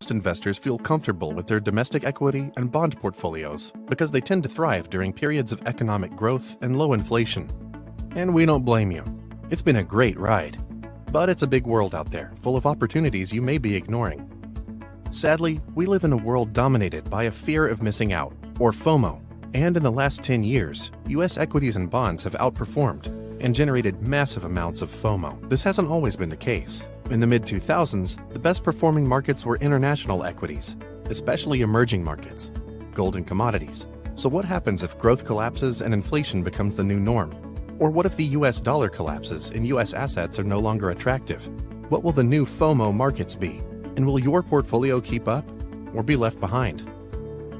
most investors feel comfortable with their domestic equity and bond portfolios because they tend to thrive during periods of economic growth and low inflation. And we don't blame you. It's been a great ride. But it's a big world out there, full of opportunities you may be ignoring. Sadly, we live in a world dominated by a fear of missing out, or FOMO. And in the last 10 years, U.S. equities and bonds have outperformed and generated massive amounts of FOMO. This hasn't always been the case. In the mid-2000s, the best performing markets were international equities, especially emerging markets, gold and commodities. So what happens if growth collapses and inflation becomes the new norm? Or what if the US dollar collapses and US assets are no longer attractive? What will the new FOMO markets be? And will your portfolio keep up or be left behind?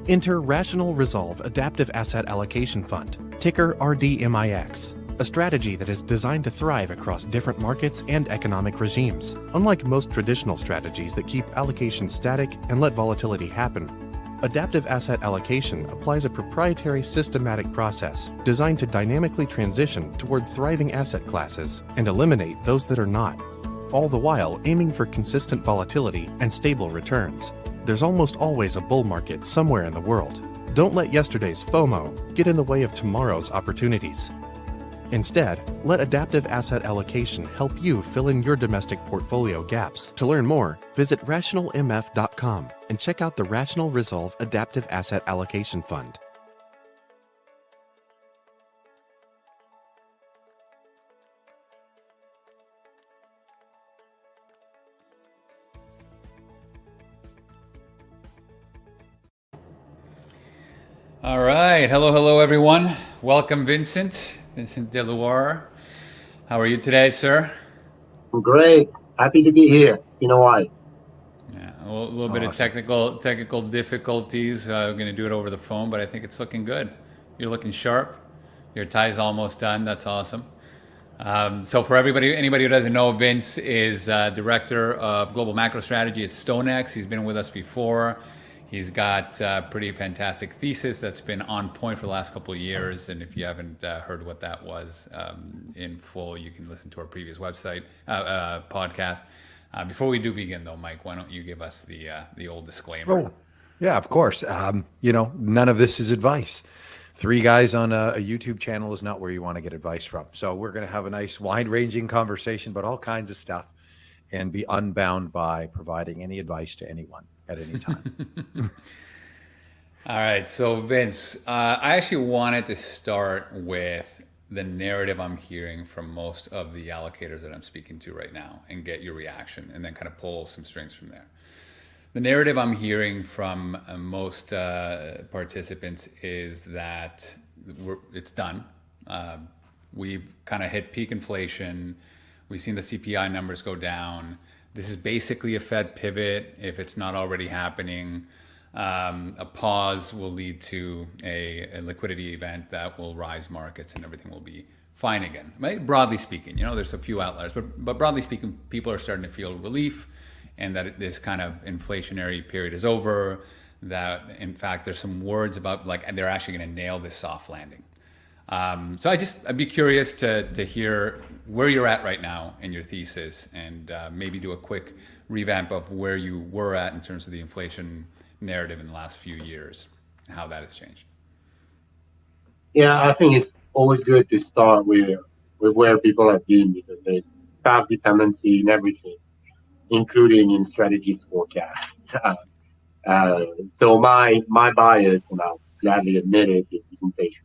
Enter Rational Resolve Adaptive Asset Allocation Fund, ticker RDMIX, a strategy that is designed to thrive across different markets and economic regimes. Unlike most traditional strategies that keep allocation static and let volatility happen, Adaptive Asset Allocation applies a proprietary systematic process designed to dynamically transition toward thriving asset classes and eliminate those that are not, all the while aiming for consistent volatility and stable returns. There's almost always a bull market somewhere in the world. Don't let yesterday's FOMO get in the way of tomorrow's opportunities. Instead, let Adaptive Asset Allocation help you fill in your domestic portfolio gaps. To learn more, visit rationalmf.com and check out the Rational Resolve Adaptive Asset Allocation Fund. All right. Hello, everyone. Welcome, Vincent Deluard. How are you today, sir? I'm great. Happy to be here. You know why? Yeah, a little bit of technical difficulties. We're going to do it over the phone, but I think it's looking good. You're looking sharp. Your tie's almost done. That's awesome. So for anybody who doesn't know, Vince is Director of Global Macro Strategy at Stonex. He's been with us before. He's got a pretty fantastic thesis that's been on point for the last couple of years. And if you haven't heard what that was in full, you can listen to our previous podcast. Before we do begin, though, Mike, why don't you give us the old disclaimer? Oh, yeah, of course. None of this is advice. Three guys on a YouTube channel is not where you want to get advice from. So we're going to have a nice wide-ranging conversation about all kinds of stuff and be unbound by providing any advice to anyone at any time. All right. So, Vince, I actually wanted to start with the narrative I'm hearing from most of the allocators that I'm speaking to right now and get your reaction and then kind of pull some strings from there. The narrative I'm hearing from most participants is that it's done. We've kind of hit peak inflation. We've seen the CPI numbers go down. This is basically a Fed pivot if it's not already happening. A pause will lead to a liquidity event that will rise markets and everything will be fine again. Right? Broadly speaking, there's a few outliers, but broadly speaking, people are starting to feel relief and that this kind of inflationary period is over, that in fact, there's some words about they're actually going to nail this soft landing. So I'd be curious to hear where you're at right now in your thesis and maybe do a quick revamp of where you were at in terms of the inflation narrative in the last few years and how that has changed. Yeah, I think it's always good to start with where people have been because there's path dependency in everything, including in strategies forecasts. So my bias, and I'll gladly admit it, is inflation.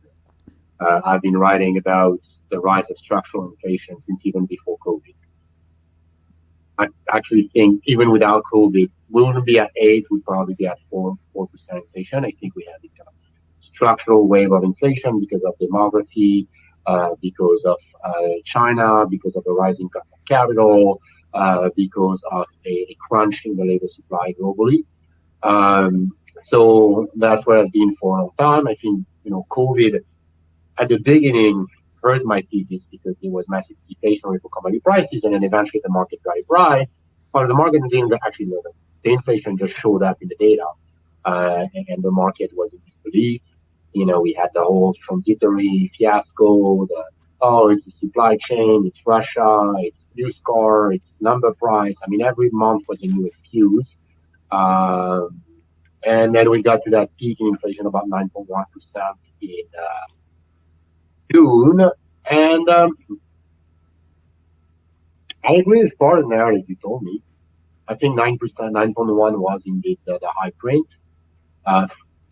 I've been writing about the rise of structural inflation since even before COVID. I actually think even without COVID, we wouldn't be at 8, we'd probably be at 4% inflation. I think we have this kind of structural wave of inflation because of demography, because of China, because of the rising cost of capital, because of a crunch in the labor supply globally. So that's what I've been for a long time. I think, COVID at the beginning hurt my thesis because there was massive deflationary for commodity prices, and then eventually the market got it right. But the market didn't actually know that. The inflation just showed up in the data, and the market was in disbelief. We had the whole transitory fiasco, it's the supply chain, it's Russia, it's used car, it's number price. I mean, every month was a new excuse. And then we got to that peak in inflation about 9.1% in June. And I agree with part of the narrative you told me. I think 9%, 9.1 was indeed the high print.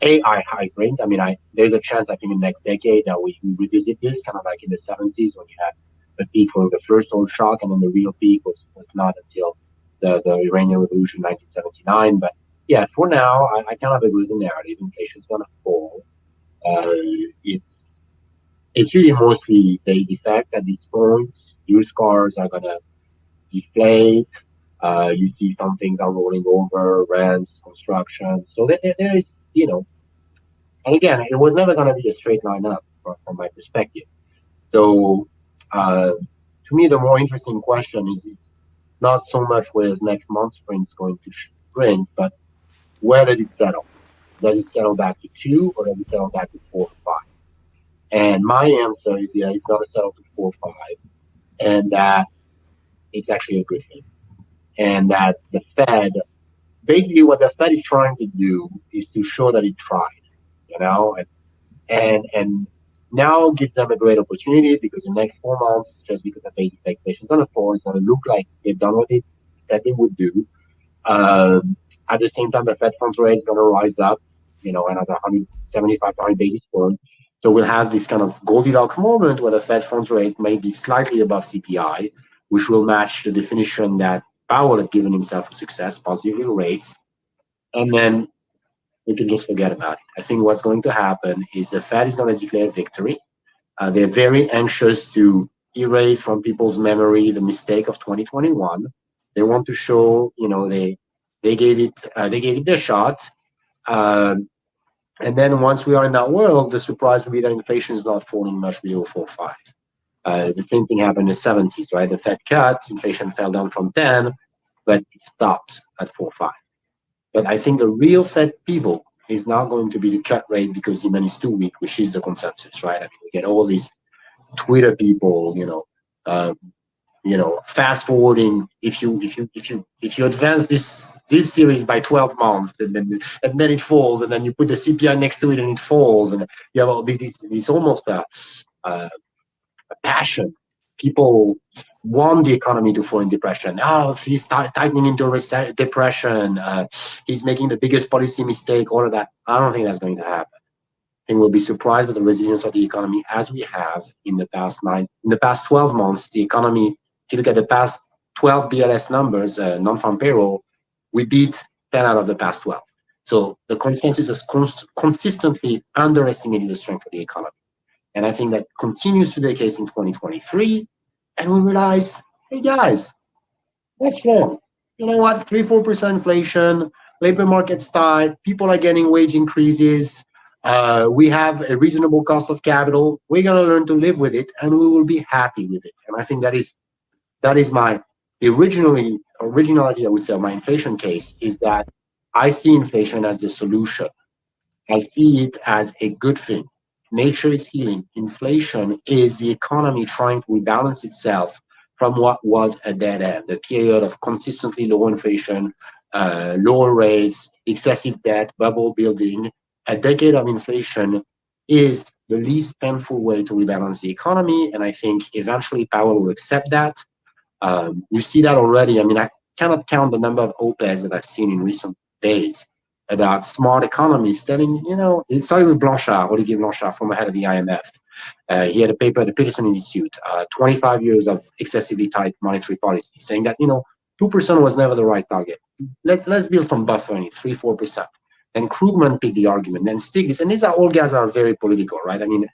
AI high print. I mean, there's a chance I think in the next decade that we revisit this, kind of like in the 70s when you had the peak for the first oil shock, and then the real peak was not until the Iranian Revolution, 1979. But yeah, for now, I kind of agree with the narrative. Inflation's gonna fall. It's really mostly base effect at this point. Used cars are gonna deflate. You see some things are rolling over, rents, construction. So there is, and again, it was never going to be a straight line up from my perspective. So to me, the more interesting question is not so much where next month's print is going to print, but where does it settle? Does it settle back to 2 or does it settle back to 4 or 5? And my answer is yeah, it's going to settle to 4 or 5, and that it's actually a good thing. And that the Fed, basically what the Fed is trying to do is to show that it tried, and now gives them a great opportunity because the next 4 months, just because the base inflation is going to fall, it's going to look like they've done what it said they would do. At the same time, the Fed funds rate is going to rise up, another 175 basis points. So we'll have this kind of Goldilocks moment where the Fed funds rate may be slightly above CPI, which will match the definition that Powell had given himself for success, positive real rates, and then we can just forget about it. I think what's going to happen is the Fed is going to declare victory. They're very anxious to erase from people's memory the mistake of 2021. They want to show, they gave it their shot. And then once we are in that world, the surprise will be that inflation is not falling much below 4.5. The same thing happened in the 70s, right? The Fed cut, inflation fell down from 10, but it stopped at 4.5. But I think the real Fed pivot is not going to be the cut rate because demand is too weak, which is the consensus, right? I mean, we get all these Twitter people, fast forwarding. If you advance this series by 12 months, and then it falls, and then you put the CPI next to it and it falls, and you have all these almost a passion. People want the economy to fall in depression. He's tightening into a depression. He's making the biggest policy mistake. All of that. I don't think that's going to happen. I think we'll be surprised with the resilience of the economy as we have in the past 12 months. The economy, if you look at the past 12 BLS numbers, non-farm payroll, we beat 10 out of the past 12. So the consensus is consistently underestimating the strength of the economy. And I think that continues to be the case in 2023. And we realize, hey guys, what's wrong? You know what? 3-4% inflation, labor market's tight, people are getting wage increases. We have a reasonable cost of capital. We're going to learn to live with it, and we will be happy with it. And I think that is my originality, I would say, of my inflation case, is that I see inflation as the solution. I see it as a good thing. Nature is healing. Inflation is the economy trying to rebalance itself from what was a dead end, a period of consistently low inflation, lower rates, excessive debt, bubble building. A decade of inflation is the least painful way to rebalance the economy, and I think eventually Powell will accept that. You see that already. I mean, I cannot count the number of op-eds that I've seen in recent days about smart economists telling, it started with Olivier Blanchard, former head of the IMF. He had a paper at the Peterson Institute, 25 years of excessively tight monetary policy, saying that, 2% was never the right target. Let's build some buffer in it, 3-4%. Then Krugman picked the argument, then Stiglitz, and these are all guys that are very political, right? I mean,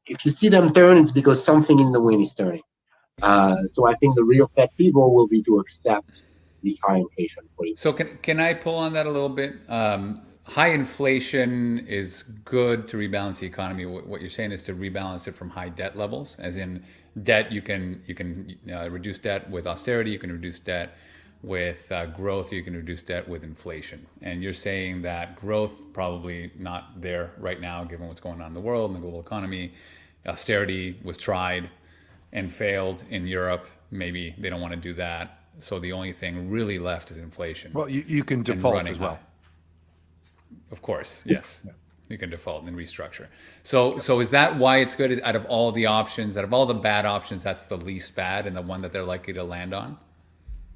if you see them turn, it's because something in the wind is turning. So I think the real Fed people will be to accept the high inflation. So can I pull on that a little bit? High inflation is good to rebalance the economy. What you're saying is to rebalance it from high debt levels, as in debt. You can reduce debt with austerity. You can reduce debt with growth. You can reduce debt with inflation. And you're saying that growth probably not there right now, given what's going on in the world and the global economy. Austerity was tried and failed in Europe. Maybe they don't want to do that. So the only thing really left is inflation. Well, you can and default running as well. high. Of course, yes. You can default and restructure. So is that why it's good? Out of all the options, out of all the bad options, that's the least bad and the one that they're likely to land on?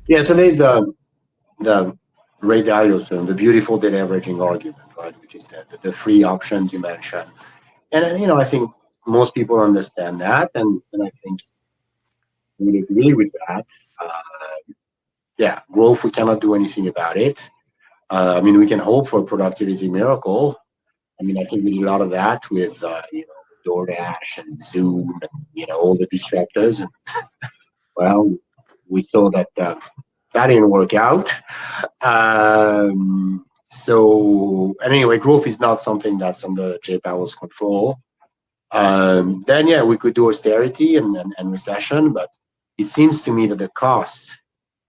Yeah, so there's the Ray Dalio's film, the beautiful deleveraging argument, right? Which is the three options you mentioned. And I think most people understand that, and I think we agree with that. Yeah, growth, we cannot do anything about it. I mean, we can hope for a productivity miracle. I mean, I think we did a lot of that with DoorDash and Zoom and all the disruptors. And well, we saw that that didn't work out. So anyway, growth is not something that's under Jay Powell's control. Then yeah, we could do austerity and recession, but it seems to me that the cost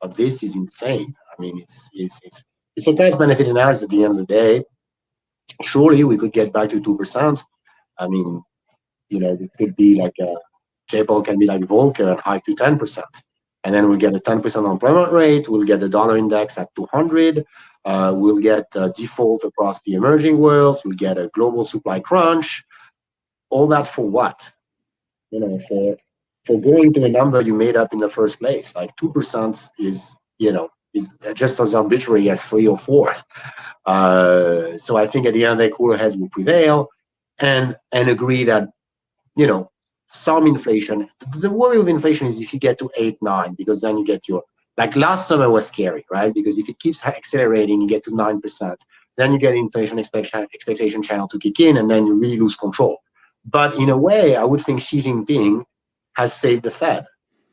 of this is insane. I mean, it's a cost benefit analysis at the end of the day. Surely we could get back to 2%. I mean, it could be like Jay Powell can be like Volcker and hike to 10%. And then we'll get a 10% unemployment rate. We'll get the dollar index at 200. We'll get default across the emerging world. We'll get a global supply crunch. All that for what? For going to a number you made up in the first place. Like 2% is, it's just as arbitrary as 3 or 4. So I think at the end of the day, cooler heads will prevail and agree that, some inflation. The worry of inflation is if you get to 8, 9, because then you get like last summer was scary, right? Because if it keeps accelerating, you get to 9%. Then you get inflation expectation channel to kick in, and then you really lose control. But in a way, I would think Xi Jinping has saved the Fed.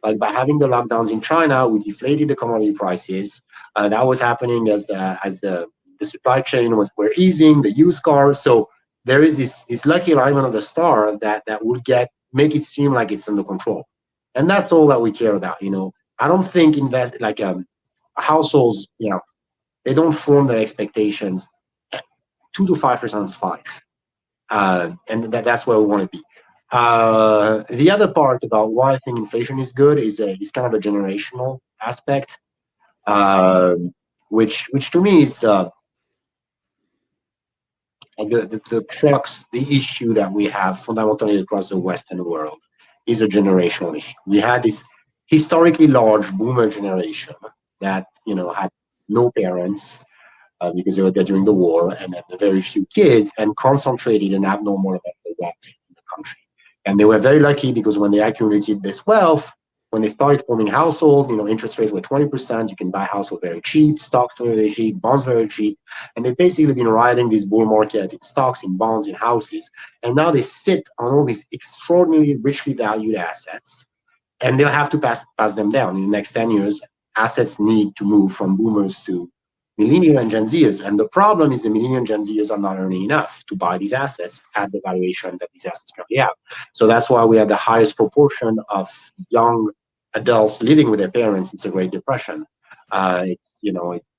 Like by having the lockdowns in China, we deflated the commodity prices. That was happening as the supply chain were easing, the used cars. So there is this lucky alignment of the star that would make it seem like it's under control. And that's all that we care about. I don't think households, they don't form their expectations. 2 to 5% is fine. And that's where we want to be. The other part about why I think inflation is good is kind of a generational aspect, which to me is the crux, the issue that we have fundamentally across the Western world is a generational issue. We had this historically large boomer generation that had no parents because they were there during the war, and then very few kids, and concentrated an abnormal amount of wealth in the country. And they were very lucky because when they accumulated this wealth, when they started forming households, interest rates were 20%. You can buy a household very cheap, stocks very cheap, bonds very cheap. And they've basically been riding this bull market in stocks, in bonds, in houses. And now they sit on all these extraordinarily richly valued assets, and they'll have to pass them down. In the next 10 years, assets need to move from boomers to millennial and Gen Zers. And the problem is the millennial and Gen Zers are not earning enough to buy these assets at the valuation that these assets currently have. So that's why we have the highest proportion of young adults living with their parents since the Great Depression.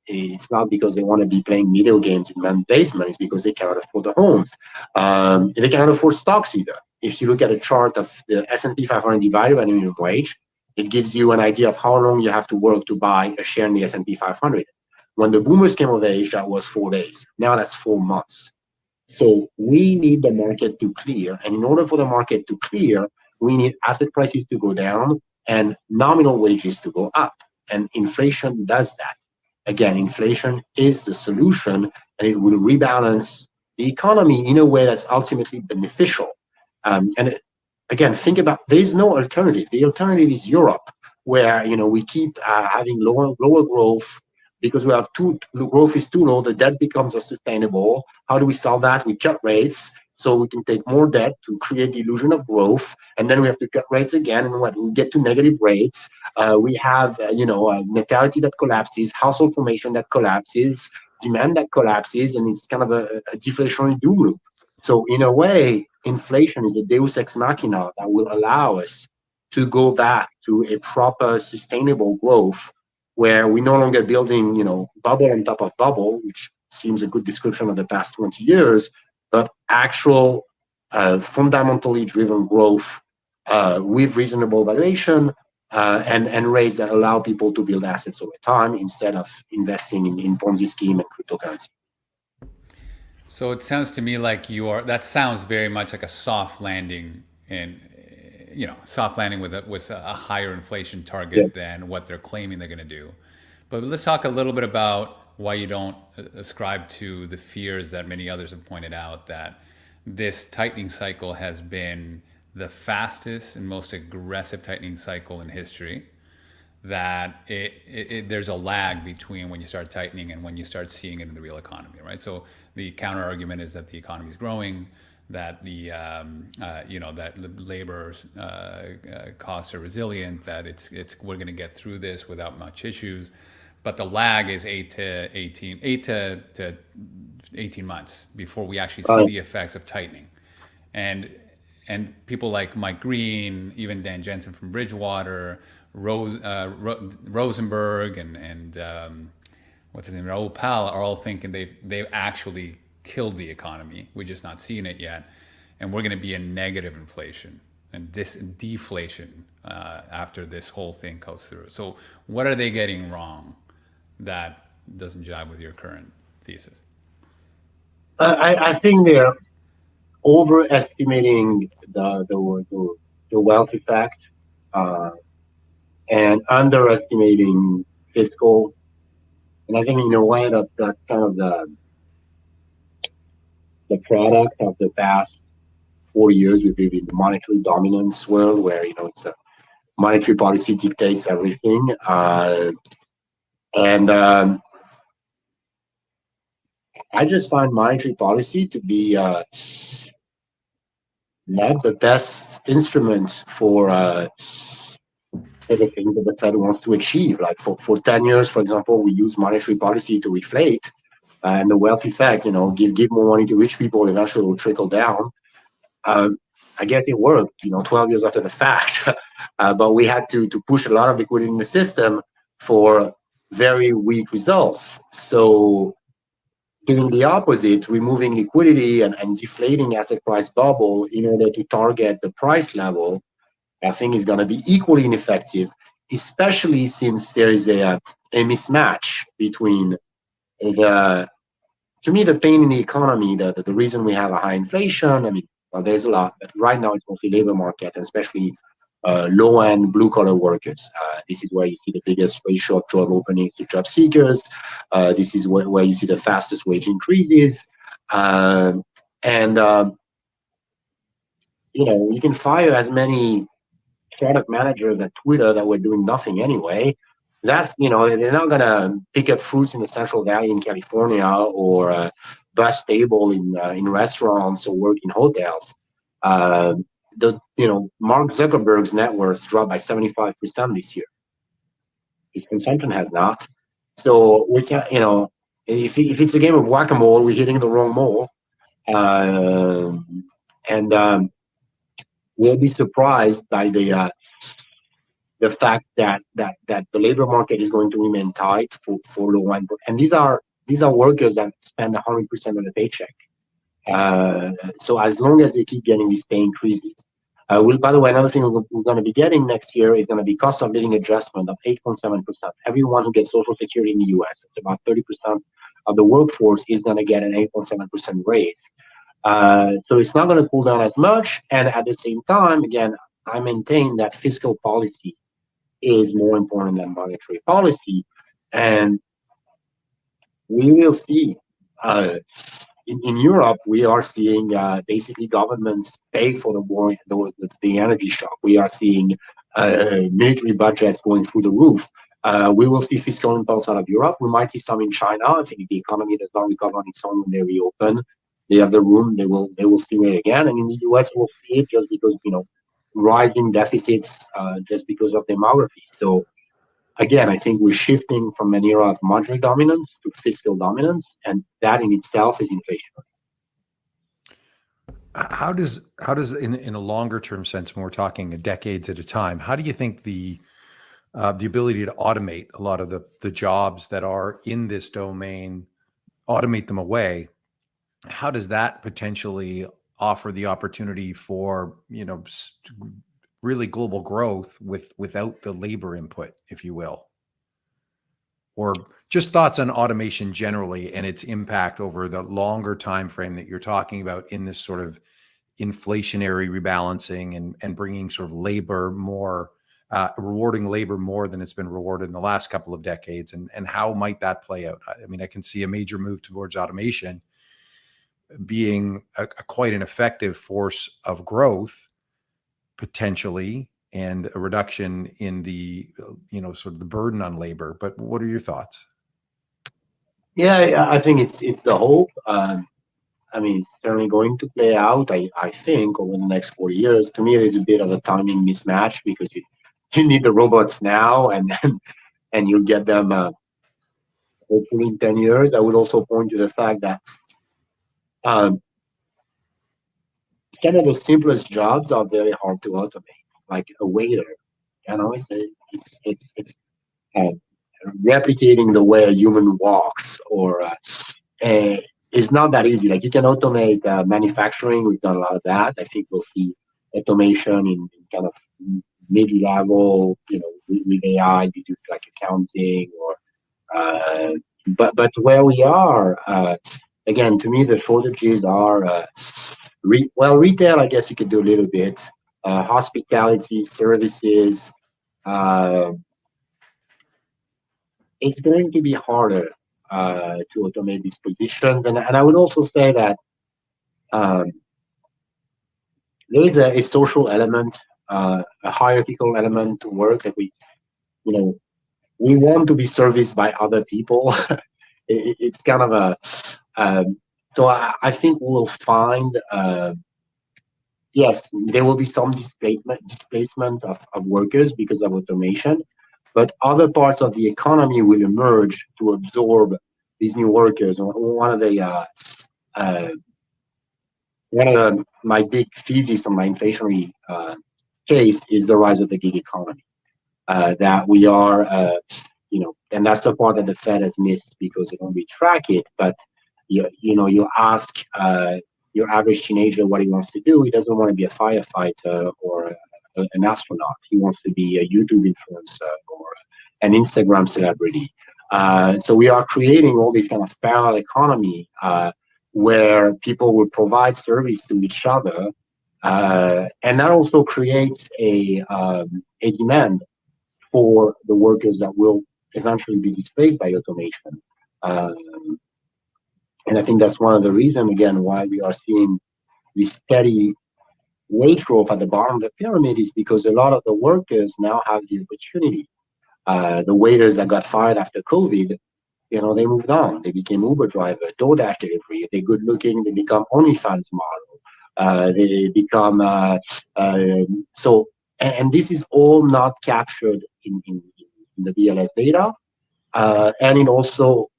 It's not because they want to be playing video games in man's basement. It's because they cannot afford a home. They cannot afford stocks either. If you look at a chart of the S&P 500 divided by the minimum wage, it gives you an idea of how long you have to work to buy a share in the S&P 500. When the boomers came of age, that was 4 days. Now that's 4 months. So we need the market to clear. And in order for the market to clear, we need asset prices to go down and nominal wages to go up. And inflation does that. Again, inflation is the solution, and it will rebalance the economy in a way that's ultimately beneficial. Again, think about, there is no alternative. The alternative is Europe, where we keep having lower growth because we have growth is too low. The debt becomes unsustainable. How do we solve that? We cut rates so we can take more debt to create the illusion of growth, and then we have to cut rates again, and we get to negative rates. We have natality that collapses, household formation that collapses, demand that collapses, and it's kind of a deflationary doom loop. So in a way, inflation is a deus ex machina that will allow us to go back to a proper sustainable growth where we're no longer building, bubble on top of bubble, which seems a good description of the past 20 years, but actual fundamentally driven growth with reasonable valuation and rates that allow people to build assets over time instead of investing in Ponzi scheme and cryptocurrency. So it sounds to me like that sounds very much like a soft landing, and soft landing with a higher inflation target than what they're claiming they're going to do. But let's talk a little bit about why you don't ascribe to the fears that many others have pointed out, that this tightening cycle has been the fastest and most aggressive tightening cycle in history, that there's a lag between when you start tightening and when you start seeing it in the real economy, right? So the counter argument is that the economy is growing, that the that the labor costs are resilient, that we're going to get through this without much issues, but the lag is 8 to 18 months before we actually see the effects of tightening, and people like Mike Green, even Dan Jensen from Bridgewater, Rosenberg, and what's his name, Raoul Pal, are all thinking they've actually killed the economy. We're just not seeing it yet, and we're going to be in negative inflation and deflation after this whole thing goes through. So, what are they getting wrong that doesn't jive with your current thesis? I think they're overestimating the wealth effect and underestimating fiscal. And I think in a way that's kind of the product of the past 4 years. We've been in the monetary dominance world where it's a monetary policy dictates everything, and I just find monetary policy to be not the best instrument for the things that the Fed wants to achieve. Like for 10 years, for example, we use monetary policy to reflate, and the wealth effect, give more money to rich people, eventually will trickle down. I guess it worked, 12 years after the fact, but we had to push a lot of liquidity in the system for very weak results. So doing the opposite, removing liquidity and deflating asset price bubble in order to target the price level, I think is going to be equally ineffective, especially since there is a mismatch between to me, the pain in the economy, the reason we have a high inflation. I mean, well, there's a lot, but right now it's mostly labor market, and especially low-end blue-collar workers. This is where you see the biggest ratio of job openings to job seekers. This is where you see the fastest wage increases. You can fire as many product managers at Twitter that were doing nothing anyway. That's, they're not going to pick up fruits in the Central Valley in California or bus table in restaurants or work in hotels. Mark Zuckerberg's net worth dropped by 75% this year. His consumption has not. So we can, if it's a game of whack-a-mole, we're hitting the wrong mole, we'll be surprised by the fact that the labor market is going to remain tight for low-end, and these are workers that spend 100% of the paycheck. So as long as they keep getting these pay increases, by the way, another thing we're going to be getting next year is going to be cost of living adjustment of 8.7%. Everyone who gets Social Security in the U.S., it's about 30% of the workforce, is going to get an 8.7% raise. So it's not going to cool down as much, and at the same time, again, I maintain that fiscal policy is more important than monetary policy, and we will see. In Europe, we are seeing basically governments pay for the war, the energy shock. We are seeing military budgets going through the roof. We will see fiscal impulse out of Europe. We might see some in China. I think the economy does not recover on its own when they reopen. They have the room. They will stimulate again. And in the U.S., we'll see it just because rising deficits just because of demography. So again, I think we're shifting from an era of monetary dominance to fiscal dominance, and that in itself is inflationary. How does in a longer term sense, when we're talking decades at a time, how do you think the ability to automate a lot of the jobs that are in this domain, automate them away? How does that potentially offer the opportunity for really global growth without the labor input, if you will? Or just thoughts on automation generally and its impact over the longer time frame that you're talking about in this sort of inflationary rebalancing and bringing sort of labor more, rewarding labor more than it's been rewarded in the last couple of decades, and how might that play out? I mean, I can see a major move towards automation being quite an effective force of growth potentially, and a reduction in the, sort of the burden on labor. But what are your thoughts? Yeah, I think it's the hope. I mean, it's certainly going to play out, I think, over the next 4 years. To me, it's a bit of a timing mismatch because you need the robots now, and and you'll get them hopefully in 10 years. I would also point to the fact that um, kind of the simplest jobs are very hard to automate, like a waiter. It's uh, replicating the way a human walks, or it's not that easy. Like, you can automate manufacturing. We've done a lot of that. I think we'll see automation in kind of mid-level, with AI. You do like accounting, or but where we are, again, to me, the shortages are retail. I guess you could do a little bit. Hospitality, services. Uh, it's going to be harder to automate these positions. And I would also say that um, there is a social element, a hierarchical element to work that we want to be serviced by other people. It's kind of a so I think we'll find yes, there will be some displacement of workers because of automation, but other parts of the economy will emerge to absorb these new workers. One of my big theses on my inflationary case is the rise of the gig economy. That we are, and that's the part that the Fed has missed because they don't really track it. But you ask your average teenager what he wants to do. He doesn't want to be a firefighter or an astronaut. He wants to be a YouTube influencer or an Instagram celebrity. So we are creating all this kind of parallel economy where people will provide service to each other, and that also creates a demand for the workers that will eventually be displaced by automation. And I think that's one of the reasons, again, why we are seeing this steady wage growth at the bottom of the pyramid, is because a lot of the workers now have the opportunity. The waiters that got fired after COVID, they moved on. They became Uber driver, DoorDash delivery. They're good looking. They become OnlyFans model. They become so. And this is all not captured in the BLS data, and it also,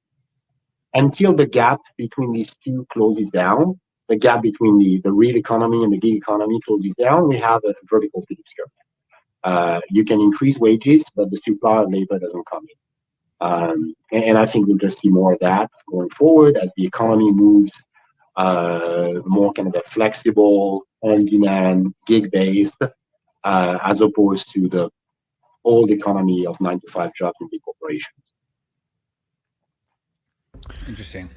until the gap between these two closes down, the gap between the real economy and the gig economy closes down, we have a vertical Phillips curve. You can increase wages, but the supply of labor doesn't come in. And I think we'll just see more of that going forward as the economy moves more kind of a flexible, on-demand, gig-based, as opposed to the old economy of 9-to-5 jobs in big corporations. Interesting.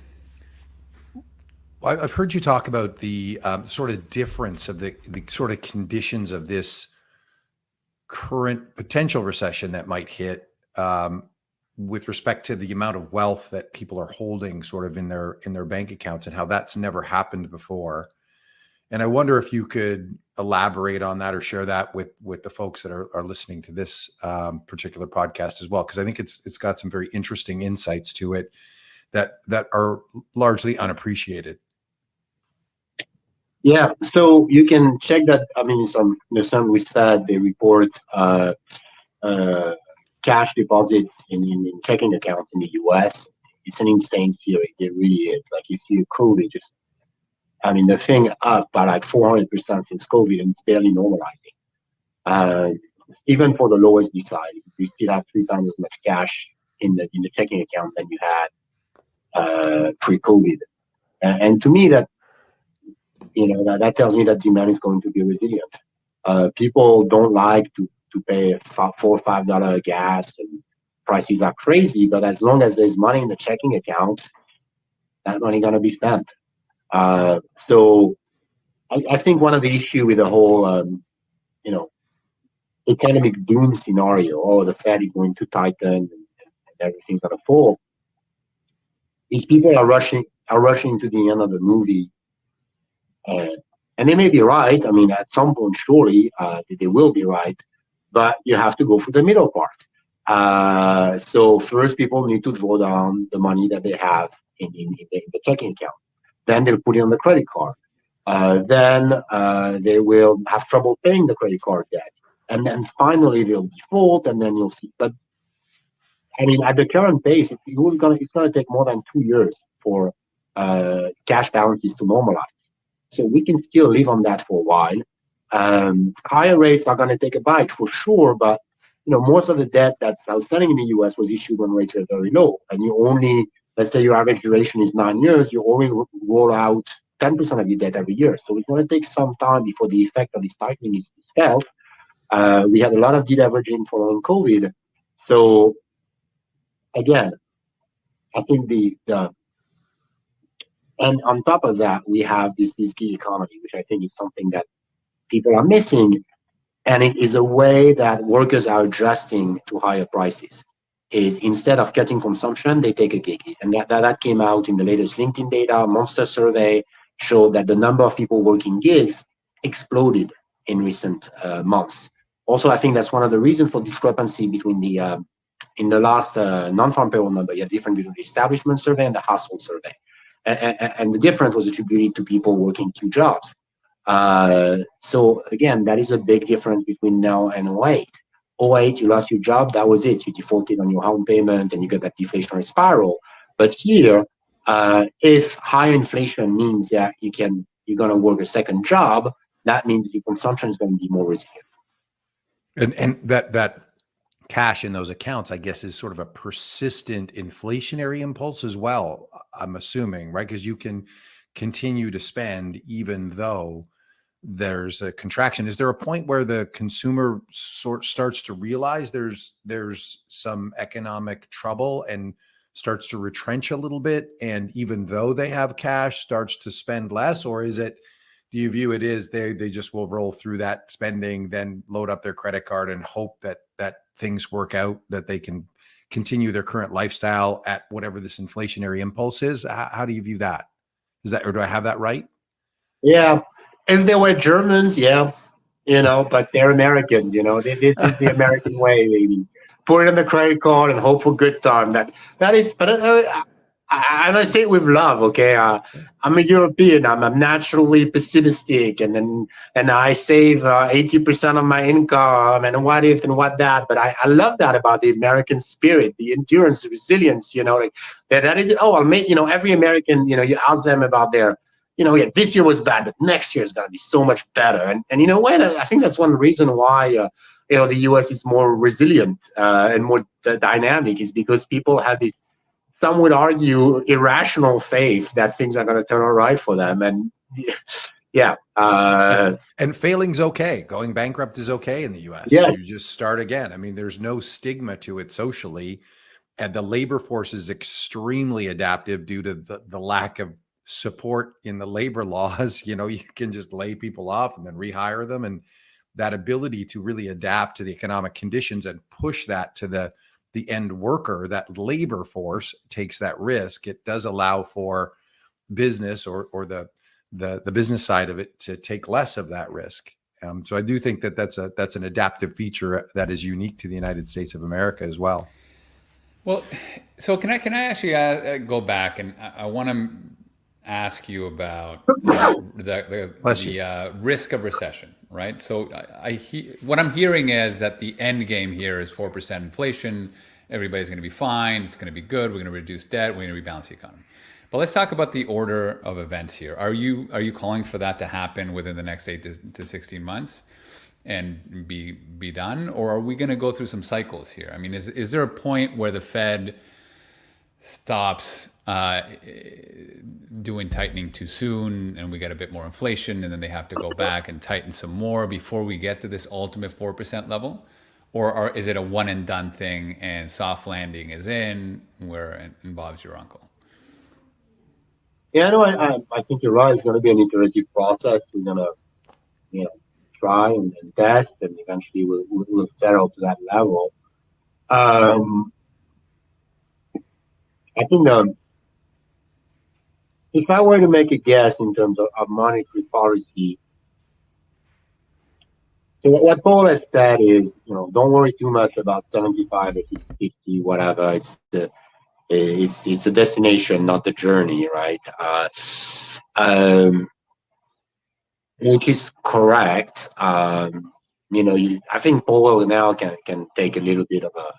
I've heard you talk about the sort of difference of the sort of conditions of this current potential recession that might hit with respect to the amount of wealth that people are holding sort of in their bank accounts, and how that's never happened before. And I wonder if you could elaborate on that or share that with the folks that are listening to this particular podcast as well, because I think it's got some very interesting insights to it that are largely unappreciated. Yeah, so you can check that. I mean, some we said they report cash deposits in checking accounts in the U.S. It's an insane theory. It really is. Like, you see COVID, the thing up by like 400% since COVID, and it's barely normalizing. Even for the lowest decile, you still have 3 times as much cash in the checking account than you had pre-COVID. And to me, that tells me that demand is going to be resilient. People don't like to pay $4 or $5 a gas, and prices are crazy. But as long as there's money in the checking account, that money gonna be spent. So I think one of the issue with the whole, you know, economic doom scenario, or the Fed is going to tighten and everything's gonna fall, is people are rushing to the end of the movie, and they may be right. I mean, at some point, surely they will be right, but you have to go for the middle part. So first, people need to draw down the money that they have in the checking account. Then they'll put it on the credit card. Then they will have trouble paying the credit card debt, and then finally they'll default, and then you'll see. But I mean, at the current pace, it's gonna take more than 2 years for cash balances to normalize. So we can still live on that for a while. Higher rates are going to take a bite for sure, but most of the debt that's outstanding in the U.S. was issued when rates were very low, and you only, let's say your average duration is 9 years, you only roll out 10% of your debt every year. So it's going to take some time before the effect of this tightening is felt. We had a lot of deleveraging following COVID. So again, I think and on top of that, we have this gig economy, which I think is something that people are missing. And it is a way that workers are adjusting to higher prices. Is instead of cutting consumption, they take a gig. And that came out in the latest LinkedIn data. Monster survey showed that the number of people working gigs exploded in recent months. Also, I think that's one of the reasons for discrepancy between in the last non-farm payroll number, you have difference between the establishment survey and the household survey. And the difference was attributed to people working 2 jobs. So again, that is a big difference between now and 08. 08, you lost your job, that was it. You defaulted on your home payment and you got that deflationary spiral. But here, if higher inflation means that you're going to work a second job, that means your consumption is going to be more resilient. And that cash in those accounts, I guess, is sort of a persistent inflationary impulse as well, I'm assuming, right? Because you can continue to spend even though there's a contraction. Is there a point where the consumer starts to realize there's some economic trouble and starts to retrench a little bit, and even though they have cash, starts to spend less? Or is it, do you view it as they just will roll through that spending, then load up their credit card and hope that things work out, that they can continue their current lifestyle at whatever this inflationary impulse is? How do you view that? Is that, or do I have that right? Yeah. If they were Germans, yeah, but they're Americans, this is the American way, maybe. Put it on the credit card and hope for good time. That is, but and I say it with love, okay? I'm a European. I'm naturally pessimistic, and I save 80% of my income, and what if and what that. But I love that about the American spirit, the endurance, the resilience. Like that is. Oh, I'll make every American. You ask them about their. This year was bad, but next year is going to be so much better. And what? I think that's one reason why the U.S. is more resilient and more dynamic, is because people have this. Some would argue irrational faith that things are going to turn out right for them. And yeah. And failing's okay. Going bankrupt is okay in the US. Yeah. You just start again. I mean, there's no stigma to it socially. And the labor force is extremely adaptive due to the lack of support in the labor laws. You can just lay people off and then rehire them. And that ability to really adapt to the economic conditions and push that to the end worker, that labor force takes that risk. It does allow for business or the business side of it to take less of that risk. So I do think that's an adaptive feature that is unique to the United States of America as well. Well, so can I actually go back, and I want to ask you about the risk of recession, right? So what I'm hearing is that the end game here is 4% inflation. Everybody's going to be fine. It's going to be good. We're going to reduce debt. We're going to rebalance the economy. But let's talk about the order of events here. Are you calling for that to happen within the next 8 to 16 months and be done, or are we going to go through some cycles here? I mean, is there a point where the Fed stops doing tightening too soon and we get a bit more inflation and then they have to go back and tighten some more before we get to this ultimate 4% level? Or is it a one and done thing and soft landing is in where and Bob's your uncle? Yeah, no, I think you're right. It's going to be an iterative process. We're going to, try and test, and eventually we'll settle to that level. I think if I were to make a guess in terms of monetary policy, so what Paul has said is, don't worry too much about 75 or 50, whatever. It's the destination, not the journey, right? Which is correct. I think Paul now can take a little bit of a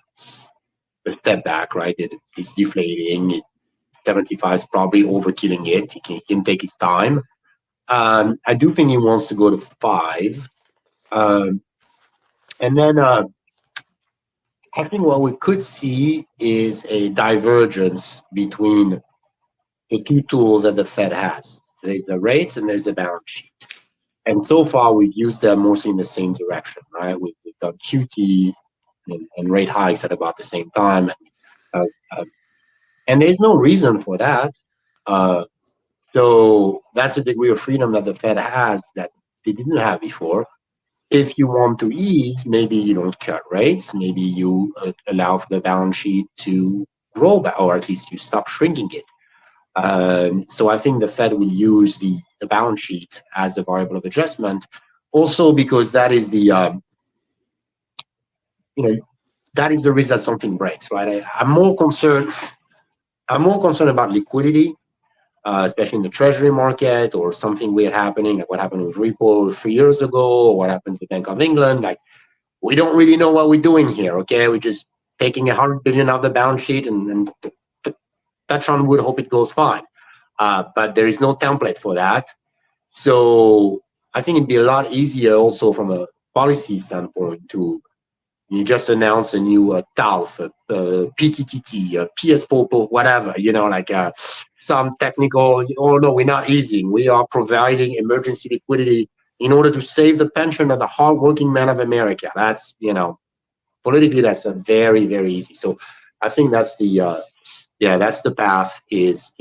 step back, right? It's deflating. 75 is probably overkilling it. He can take his time. I do think he wants to go to 5. And then I think what we could see is a divergence between the two tools that the Fed has. There's the rates and there's the balance sheet. And so far, we've used them mostly in the same direction, right? We've done QT and rate hikes at about the same time. And there's no reason for that. So that's a degree of freedom that the Fed has that they didn't have before. If you want to ease, maybe you don't cut rates. Maybe you allow for the balance sheet to grow, or at least you stop shrinking it. So I think the Fed will use the balance sheet as the variable of adjustment, also because that is the that is the risk that something breaks, right? I'm more concerned about liquidity, especially in the treasury market, or something weird happening, like what happened with repo 3 years ago, or what happened to the Bank of England. Like, we don't really know what we're doing here, okay? We're just taking 100 billion off the balance sheet and touch on wood, hope it goes fine. But there is no template for that. So I think it'd be a lot easier also from a policy standpoint to you just announce a new TALF, PTTT, PS-POPO, whatever, some technical, oh no, we're not easing. We are providing emergency liquidity in order to save the pension of the hardworking man of America. That's, politically, that's a very, very easy. So I think that's that's the path is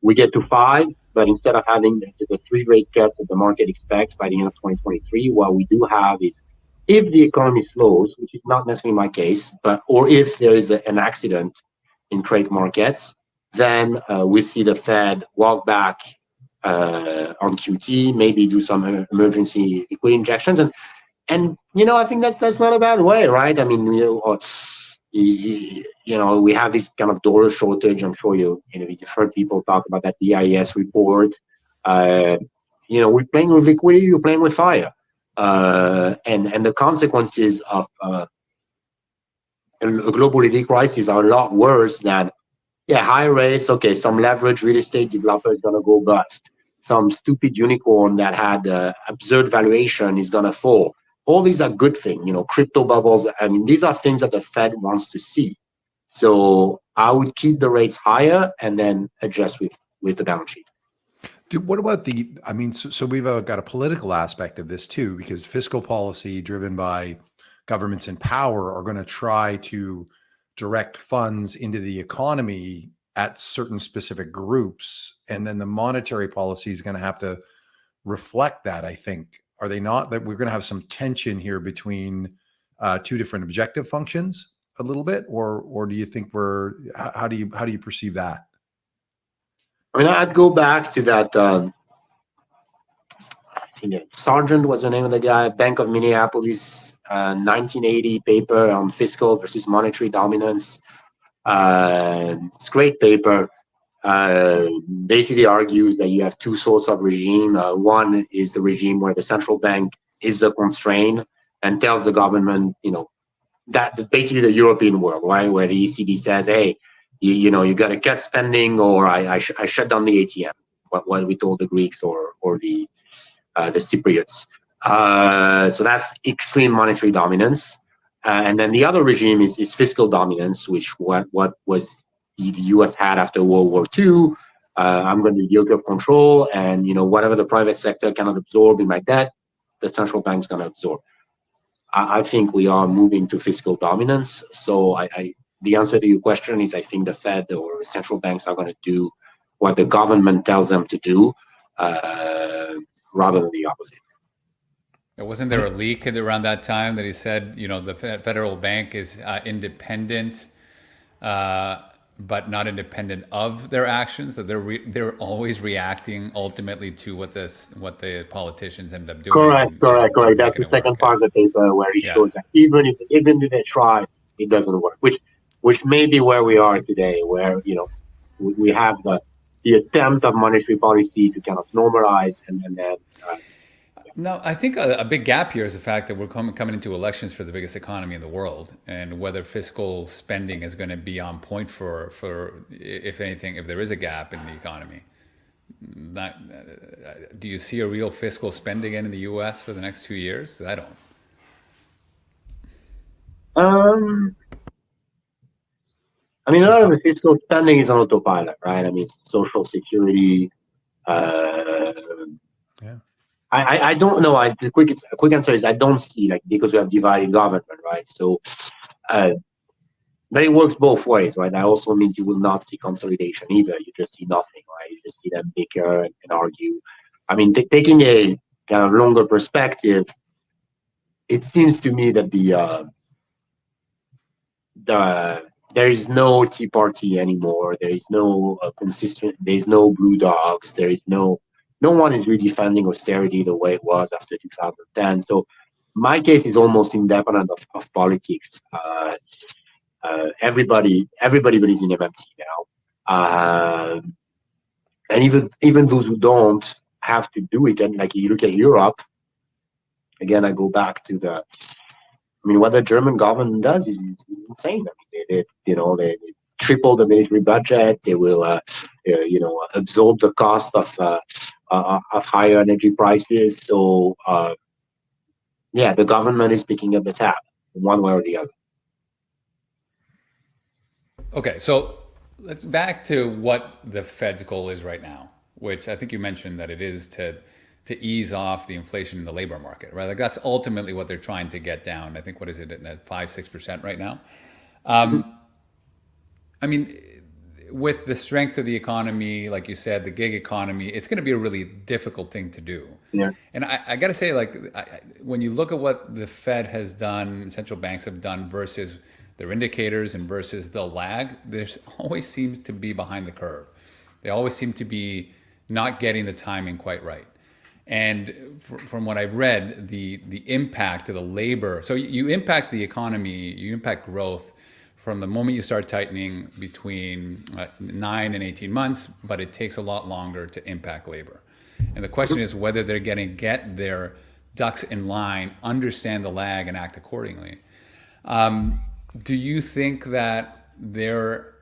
we get to 5, but instead of having the 3 rate cuts that the market expects by the end of 2023, what we do have is, if the economy slows, which is not necessarily my case, or if there is an accident in credit markets, then we see the Fed walk back on QT, maybe do some emergency liquidity injections, and I think that's not a bad way, right? I mean, we have this kind of dollar shortage. I'm sure you've heard people talk about that DIS report. We're playing with liquidity, we're playing with fire. And the consequences of a global liquidity crisis are a lot worse than, high rates, okay, some leverage real estate developer is going to go bust. Some stupid unicorn that had absurd valuation is going to fall. All these are good things, crypto bubbles. I mean, these are things that the Fed wants to see. So I would keep the rates higher and then adjust with the balance sheet. Dude, what about so we've got a political aspect of this too, because fiscal policy driven by governments in power are going to try to direct funds into the economy at certain specific groups. And then the monetary policy is going to have to reflect that, I think. Are they not? That we're going to have some tension here between 2 different objective functions a little bit, or do you think how do you perceive that? I mean, I'd go back to that. Sargent was the name of the guy. Bank of Minneapolis, 1980 paper on fiscal versus monetary dominance. It's a great paper. Basically argues that you have 2 sorts of regime. One is the regime where the central bank is the constraint and tells the government, that basically the European world, right, where the ECB says, hey, you got to cut spending, or I shut down the ATM. What we told the Greeks or the Cypriots. So that's extreme monetary dominance. And then the other regime is fiscal dominance, which what was the U.S. had after World War II. I'm going to do yield curve control, and whatever the private sector cannot absorb in my debt, the central bank's going to absorb. I think we are moving to fiscal dominance. So the answer to your question is I think the Fed or central banks are going to do what the government tells them to do, rather than the opposite. Wasn't there a leak around that time that he said, the federal bank is independent, but not independent of their actions? That they're always reacting ultimately to what the politicians end up doing. Correct. That's the second part of the paper where he shows that even if they try, it doesn't work. Which may be where we are today, where we have the attempt of monetary policy to kind of normalize and then. No, I think a big gap here is the fact that we're coming into elections for the biggest economy in the world, and whether fiscal spending is going to be on point for if anything, if there is a gap in the economy. Do you see a real fiscal spending in the U.S. for the next 2 years? I don't. I mean, a lot of the fiscal spending is on autopilot, right? I mean, Social Security. Yeah. I don't know. The quick answer is I don't see, because we have divided government, right? So, but it works both ways, right? That also means you will not see consolidation either. You just see nothing, right? You just see them bicker and argue. I mean, taking a kind of longer perspective, it seems to me that there is no Tea Party anymore. There is no consistent. There is no blue dogs. There is no one is really defending austerity the way it was after 2010. So my case is almost independent of politics. Everybody believes in MMT now, and even those who don't have to do it. And you look at Europe, again, I go back to what the German government does is insane. I mean, they triple the military budget. They will, absorb the cost of higher energy prices. So, the government is picking up the tab one way or the other. Okay, so let's back to what the Fed's goal is right now, which I think you mentioned that it is to ease off the inflation in the labor market, right? That's ultimately what they're trying to get down. I think, what is it, at 5-6% right now? I mean, with the strength of the economy, like you said, the gig economy, it's going to be a really difficult thing to do. Yeah. And I got to say, when you look at what the Fed has done, central banks have done versus their indicators and versus the lag, there always seems to be behind the curve. They always seem to be not getting the timing quite right. And from what I've read, the impact of the labor, so you impact the economy, you impact growth from the moment you start tightening between 9 and 18 months, but it takes a lot longer to impact labor. And the question is whether they're going to get their ducks in line, understand the lag, and act accordingly. Do you think that they're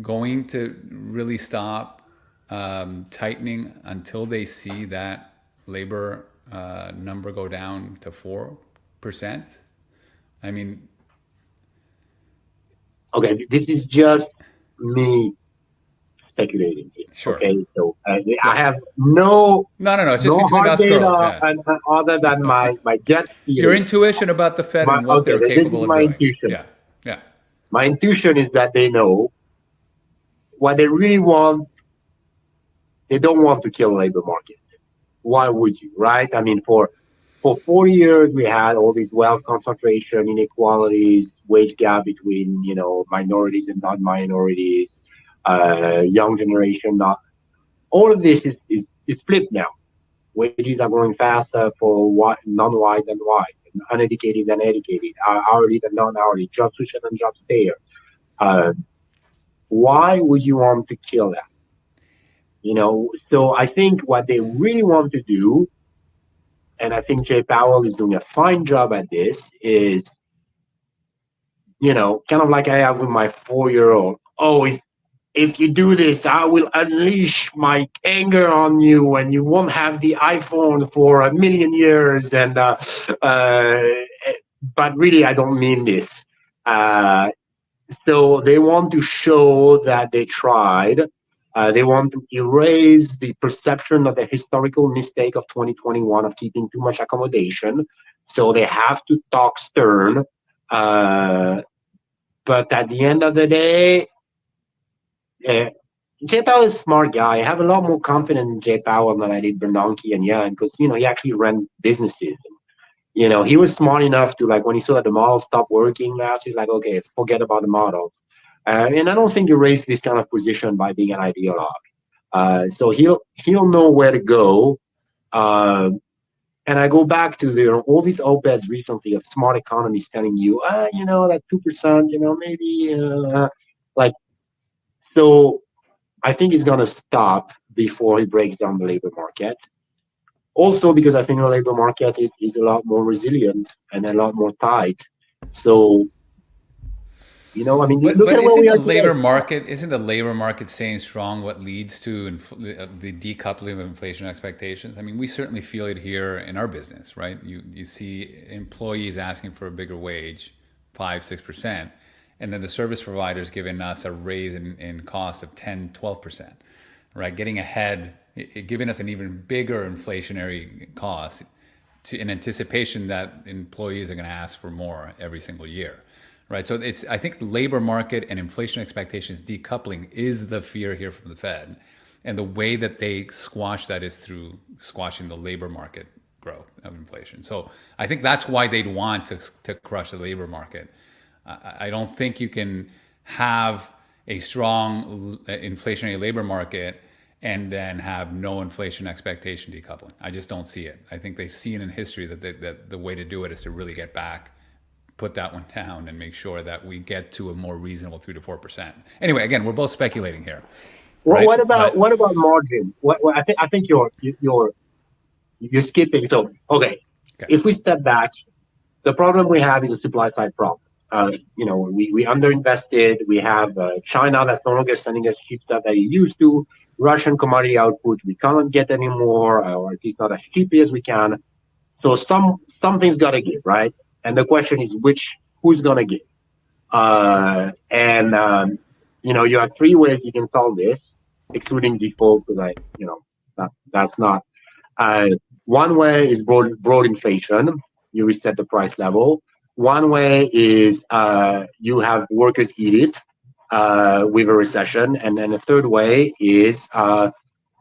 going to really stop tightening until they see that labor number go down to 4%? I mean, okay, this is just me speculating here. Sure. Okay, so I have no. It's just between us girls. And other than my gut feeling. Your intuition about the Fed and what they're capable of doing. Intuition. Yeah. My intuition is that they know what they really want. They don't want to kill the labor market. Why would you, right? I mean, for 4 years, we had all these wealth concentration, inequalities, wage gap between, minorities and non-minorities, young generation. All of this is flipped now. Wages are growing faster for non-white than white, uneducated than educated, hourly than non-hourly, job switcher than job stayer. Why would you want to kill that? So I think what they really want to do, and I think Jay Powell is doing a fine job at this, is, kind of like I have with my 4-year-old. Oh, if you do this, I will unleash my anger on you, and you won't have the iPhone for 1 million years. And but really, I don't mean this. So they want to show that they tried. They want to erase the perception of the historical mistake of 2021 of keeping too much accommodation. So they have to talk stern. But at the end of the day, Jay Powell is a smart guy. I have a lot more confidence in Jay Powell than I did Bernanke and Yan, because he actually ran businesses. He was smart enough to, like, when he saw that the model stopped working last, he's like, okay, forget about the model. And I don't think you raise this kind of position by being an ideologue. So he'll know where to go. And I go back to all these op-eds recently of smart economists telling you, that 2%, maybe, like, so I think it's going to stop before he breaks down the labor market. Also, because I think the labor market is a lot more resilient and a lot more tight. So, But look at where isn't we the are labor today. market staying strong what leads to the decoupling of inflation expectations? I mean, we certainly feel it here in our business, right? You see employees asking for a bigger wage, 5-6%, and then the service providers giving us a raise in cost of 10-12%, right? Getting ahead, giving us an even bigger inflationary cost in anticipation that employees are going to ask for more every single year. Right. So I think the labor market and inflation expectations decoupling is the fear here from the Fed. And the way that they squash that is through squashing the labor market growth of inflation. So I think that's why they'd want to crush the labor market. I don't think you can have a strong inflationary labor market and then have no inflation expectation decoupling. I just don't see it. I think they've seen in history that the way to do it is to really get back, put that one down, and make sure that we get to a more reasonable 3 to 4%. Anyway, again, we're both speculating here. Well, right? what about margin? I think you're skipping. So okay, if we step back, the problem we have is a supply side problem. We underinvested. We have China that's no longer sending us cheap stuff that it used to. Russian commodity output we cannot get anymore, or at least not as cheaply as we can. So something's got to give, right? And the question is, who's going to give? You have three ways you can solve this, excluding default, because that's not. One way is broad inflation. You reset the price level. One way is you have workers eat it with a recession, and then the third way is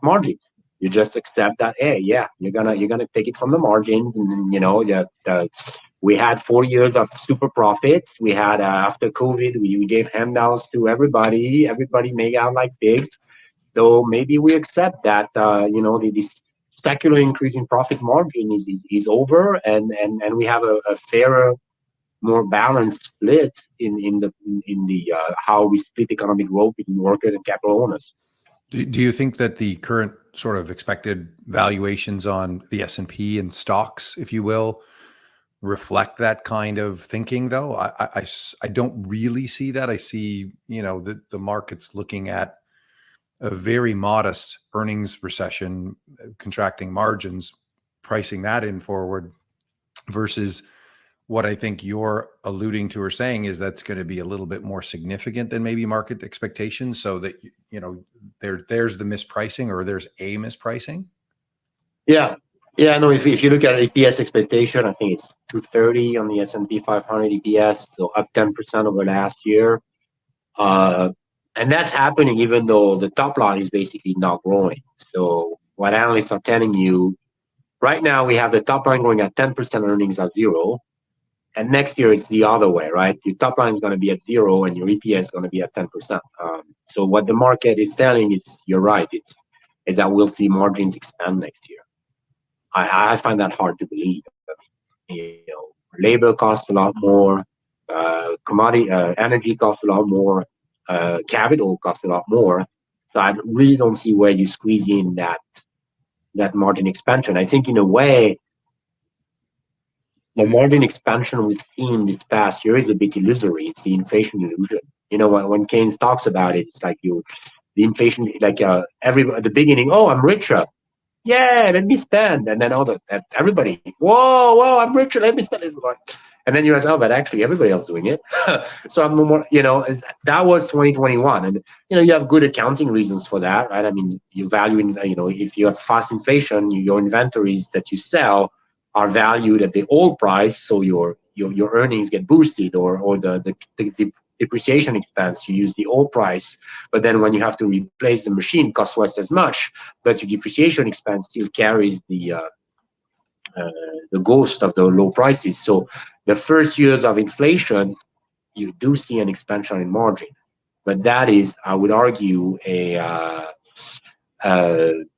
margins. You just accept that, hey, yeah, you're gonna take it from the margins, and we had 4 years of super profits. We had after COVID, we gave handouts to everybody. Everybody made out like pigs. So maybe we accept that this secular increase in profit margin is over, and we have a fairer, more balanced split in the how we split economic growth between workers and capital owners. Do you think that the current sort of expected valuations on the S&P and stocks, if you will, reflect that kind of thinking, though? I don't really see that. I see, the market's looking at a very modest earnings recession, contracting margins, pricing that in forward, versus what I think you're alluding to or saying is that's going to be a little bit more significant than maybe market expectations, so that, there's the mispricing, or there's a mispricing. Yeah. No. If you look at EPS expectation, I think it's 230 on the S&P 500 EPS, so up 10% over last year, and that's happening even though the top line is basically not growing. So what analysts are telling you right now, we have the top line growing at 10%, earnings at zero, and next year it's the other way, right? Your top line is going to be at zero, and your EPS is going to be at 10%. So what the market is telling is, you're right, is that we'll see margins expand next year. I find that hard to believe. Labor costs a lot more, commodity, energy costs a lot more, capital costs a lot more. So I really don't see where you squeeze in that margin expansion. I think in a way, the margin expansion we've seen this past year is a bit illusory. It's the inflation illusion. When Keynes talks about it, it's like the inflation, like at the beginning, oh, I'm richer. Yeah, let me spend. And then everybody, whoa, I'm richer, let me spend. And then you realize, oh, but actually everybody else is doing it. So I'm more, that was 2021. And, you have good accounting reasons for that, right? I mean, you value, if you have fast inflation, your inventories that you sell are valued at the old price. So your earnings get boosted, or the depreciation expense, you use the old price. But then when you have to replace the machine, it costs twice as much, but your depreciation expense still carries the ghost of the low prices. So the first years of inflation, you do see an expansion in margin, but that is, I would argue, a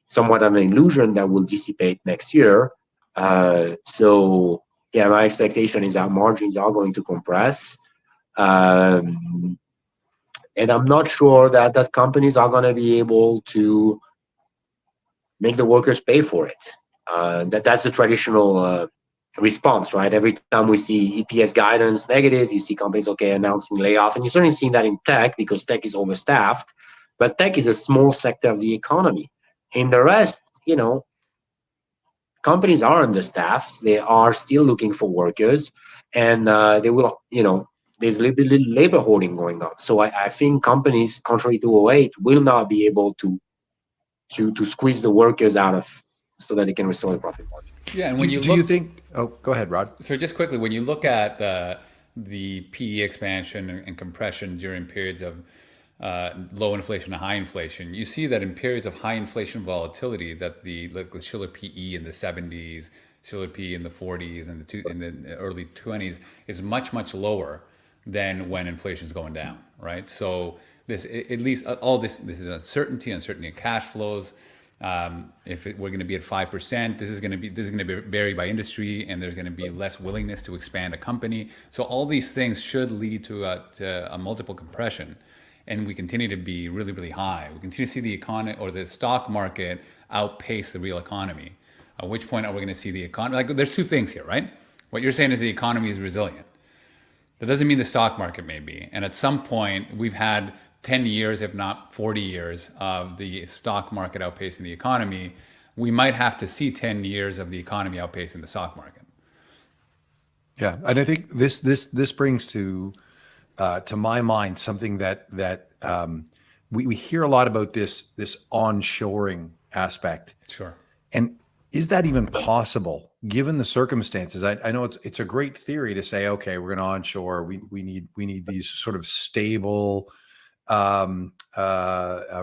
somewhat of an illusion that will dissipate next year. So yeah, my expectation is that margins are going to compress, and I'm not sure that companies are going to be able to make the workers pay for it. That's a traditional response, right? Every time we see EPS guidance negative, you see companies announcing layoff, and you're certainly seeing that in tech because tech is overstaffed. But tech is a small sector of the economy. In the rest, companies are understaffed. They are still looking for workers, and they will, there's a little bit labor hoarding going on. So I think companies, contrary to 08, will not be able to squeeze the workers out of, so that they can restore the profit margin. Yeah, and when Do you think? Oh, go ahead, Rod. So just quickly, when you look at the PE expansion and compression during periods of low inflation to high inflation, you see that in periods of high inflation volatility, that the Shiller PE in the 70s, Shiller PE in the 40s, and in the early 20s is much, much lower than when inflation is going down, right? So this, at least all this is uncertainty of cash flows. If we're going to be at 5%, this is going to be vary by industry, and there's going to be less willingness to expand a company. So all these things should lead to a multiple compression, and we continue to be really, really high. We continue to see the economy or the stock market outpace the real economy. At which point are we going to see the economy? Like, there's two things here, right? What you're saying is the economy is resilient. That doesn't mean the stock market may be. And at some point, we've had 10 years, if not 40 years, of the stock market outpacing the economy. We might have to see 10 years of the economy outpacing the stock market. Yeah, and I think this brings to my mind something that we hear a lot about, this onshoring aspect. Sure. And is that even possible given the circumstances? I know it's a great theory to say, okay, we're going to onshore. We need these sort of stable,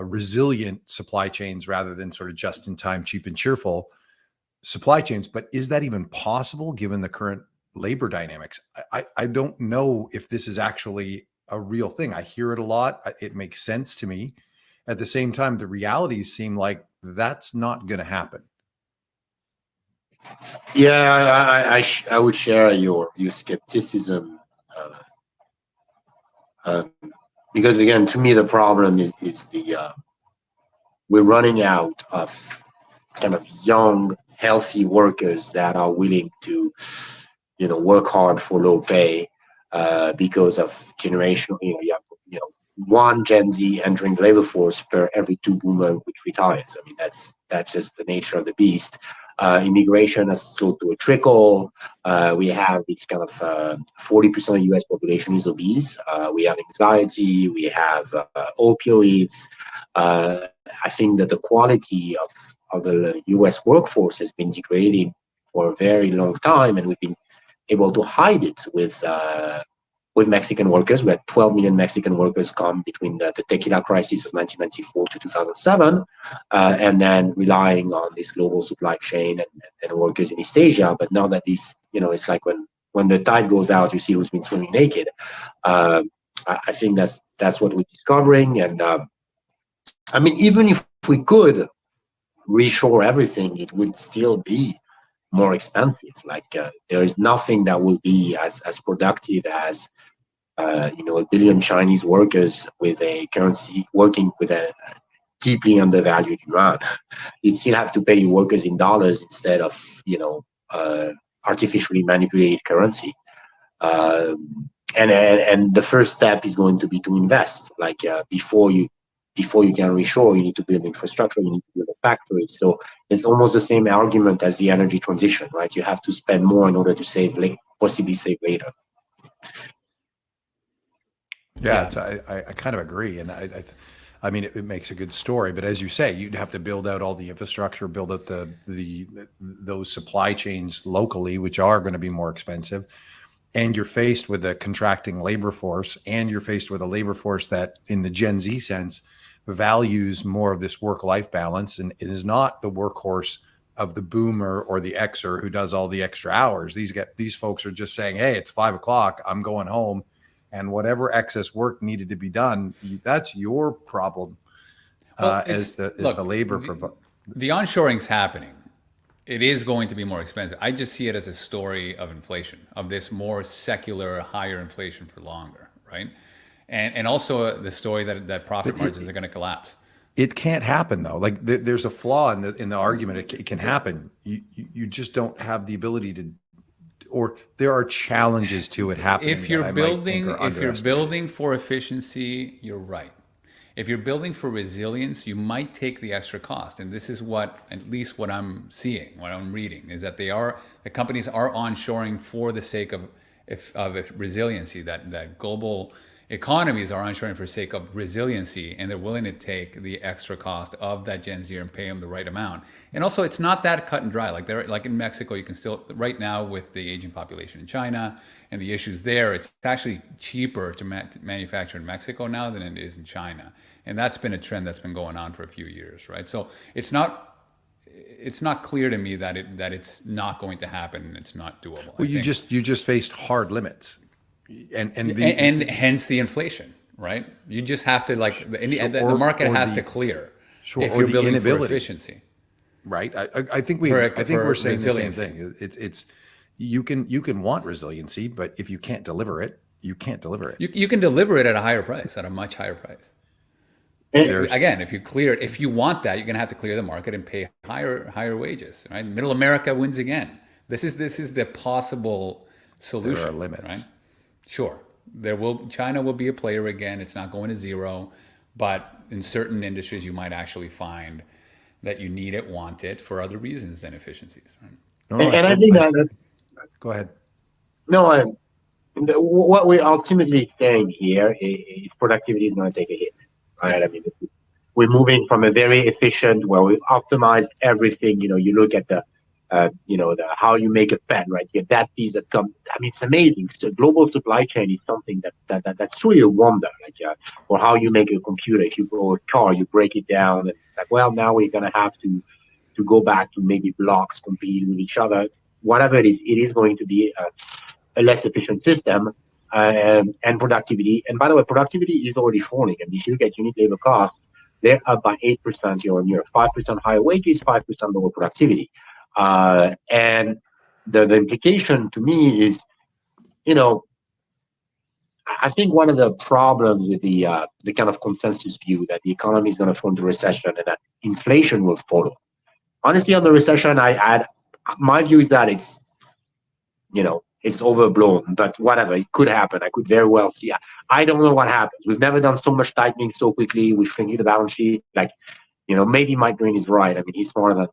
resilient supply chains rather than sort of just in time, cheap and cheerful supply chains. But is that even possible given the current labor dynamics? I don't know if this is actually a real thing. I hear it a lot. It makes sense to me. At the same time, the realities seem like that's not going to happen. Yeah, I would share your skepticism, because again, to me, the problem is we're running out of kind of young, healthy workers that are willing to, work hard for low pay, because of generational. You have one Gen Z entering the labor force per every 2 boomers which retires. I mean, that's just the nature of the beast. Immigration has slowed to a trickle. We have this kind of 40% of the U.S. population is obese. We have anxiety. We have opioids. I think that the quality of the U.S. workforce has been degrading for a very long time, and we've been able to hide it with Mexican workers. We had 12 million Mexican workers come between the tequila crisis of 1994 to 2007, and then relying on this global supply chain and workers in East Asia. But now that these, it's like when the tide goes out, you see who's been swimming naked. I think that's what we're discovering. And I mean, even if we could reshore everything, it would still be more expensive. Like there is nothing that will be as productive as a billion Chinese workers with a currency working with a deeply undervalued yuan. You still have to pay your workers in dollars instead of artificially manipulated currency. And the first step is going to be to invest. Like before you can reshore, you need to build infrastructure, you need to build a factory. So it's almost the same argument as the energy transition, right? You have to spend more in order to save possibly save later. Yeah, I kind of agree, and I mean, it makes a good story. But as you say, you'd have to build out all the infrastructure, build out those supply chains locally, which are going to be more expensive. And you're faced with a contracting labor force, and you're faced with a labor force that, in the Gen Z sense, values more of this work-life balance, and it is not the workhorse of the boomer or the Xer who does all the extra hours. These folks are just saying, "Hey, it's 5 o'clock. I'm going home." And whatever excess work needed to be done, that's your problem as the labor provider. The onshoring's happening. It is going to be more expensive. I just see it as a story of inflation, of this more secular, higher inflation for longer, right? And also the story that profit margins are going to collapse. It can't happen though. Like there's a flaw in the argument. It can happen. You just don't have the ability to. Or there are challenges to it happening. If you're building for efficiency, you're right. If you're building for resilience, you might take the extra cost. And this is at least what I'm seeing, what I'm reading, is that the companies are onshoring for the sake of resiliency, that global economies are onshoring for the sake of resiliency, and they're willing to take the extra cost of that Gen Z and pay them the right amount. And also, it's not that cut and dry. Like in Mexico, you can still, right now with the aging population in China and the issues there, it's actually cheaper to manufacture in Mexico now than it is in China. And that's been a trend that's been going on for a few years, right? So it's not clear to me that it's not going to happen and it's not doable. Well, you just faced hard limits. And hence the inflation, right? You just have to the market has to clear if you're building for efficiency, right? I think we're saying the same thing. It's you can want resiliency, but if you can't deliver it, you can't deliver it. You can deliver it at a higher price, at a much higher price. Again, if you want that, you're going to have to clear the market and pay higher wages, right? Middle America wins again. This is the possible solution. There are limits, right? Sure, China will be a player again. It's not going to zero, but in certain industries, you might actually find that you need it, want it for other reasons than efficiencies. Right? And I think that. Go ahead. No, what we're ultimately saying here is productivity is going to take a hit, right? I mean, we're moving from a very efficient where we optimize everything. You look at the how you make a pen, right? You get that piece that comes. I mean, it's amazing. So global supply chain is something that's truly a wonder. Or how you make a computer. If you or a car, you break it down. And now we're gonna have to go back to maybe blocks competing with each other. Whatever it is going to be a less efficient system. And productivity. And by the way, productivity is already falling. And if you look at unit labor costs, they're up by 8% year on year. 5% higher wages, 5% lower productivity. And the implication to me is, I think one of the problems with the kind of consensus view that the economy is going to fall into recession and that inflation will follow. Honestly, on the recession, my view is that it's overblown, but whatever, it could happen. I could very well see. I don't know what happens. We've never done so much tightening so quickly. We're shrinking the balance sheet. Maybe Mike Green is right. I mean, he's smarter than me.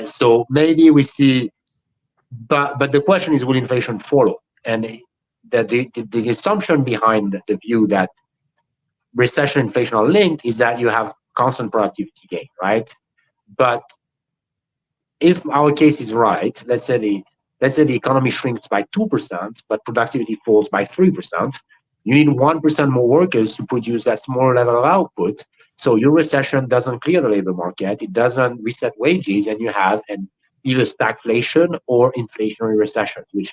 So maybe we see, but the question is, will inflation follow? And the assumption behind the view that recession and inflation are linked is that you have constant productivity gain, right? But if our case is right, let's say the economy shrinks by 2%, but productivity falls by 3%, you need 1% more workers to produce that smaller level of output. So your recession doesn't clear the labor market, it doesn't reset wages, and you have either stagflation or inflationary recession, which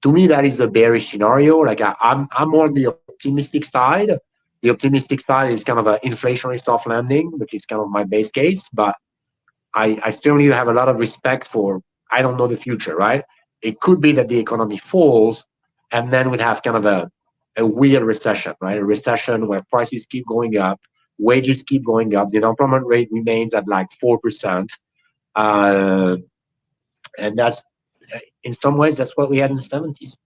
to me, that is the bearish scenario. I'm more on the optimistic side. The optimistic side is kind of an inflationary soft landing, which is kind of my base case. But I certainly have a lot of respect for, I don't know the future, right? It could be that the economy falls, and then we'd have kind of a weird recession, right? A recession where prices keep going up, wages keep going up, the unemployment rate remains at 4%. And that's, in some ways, that's what we had in the 70s.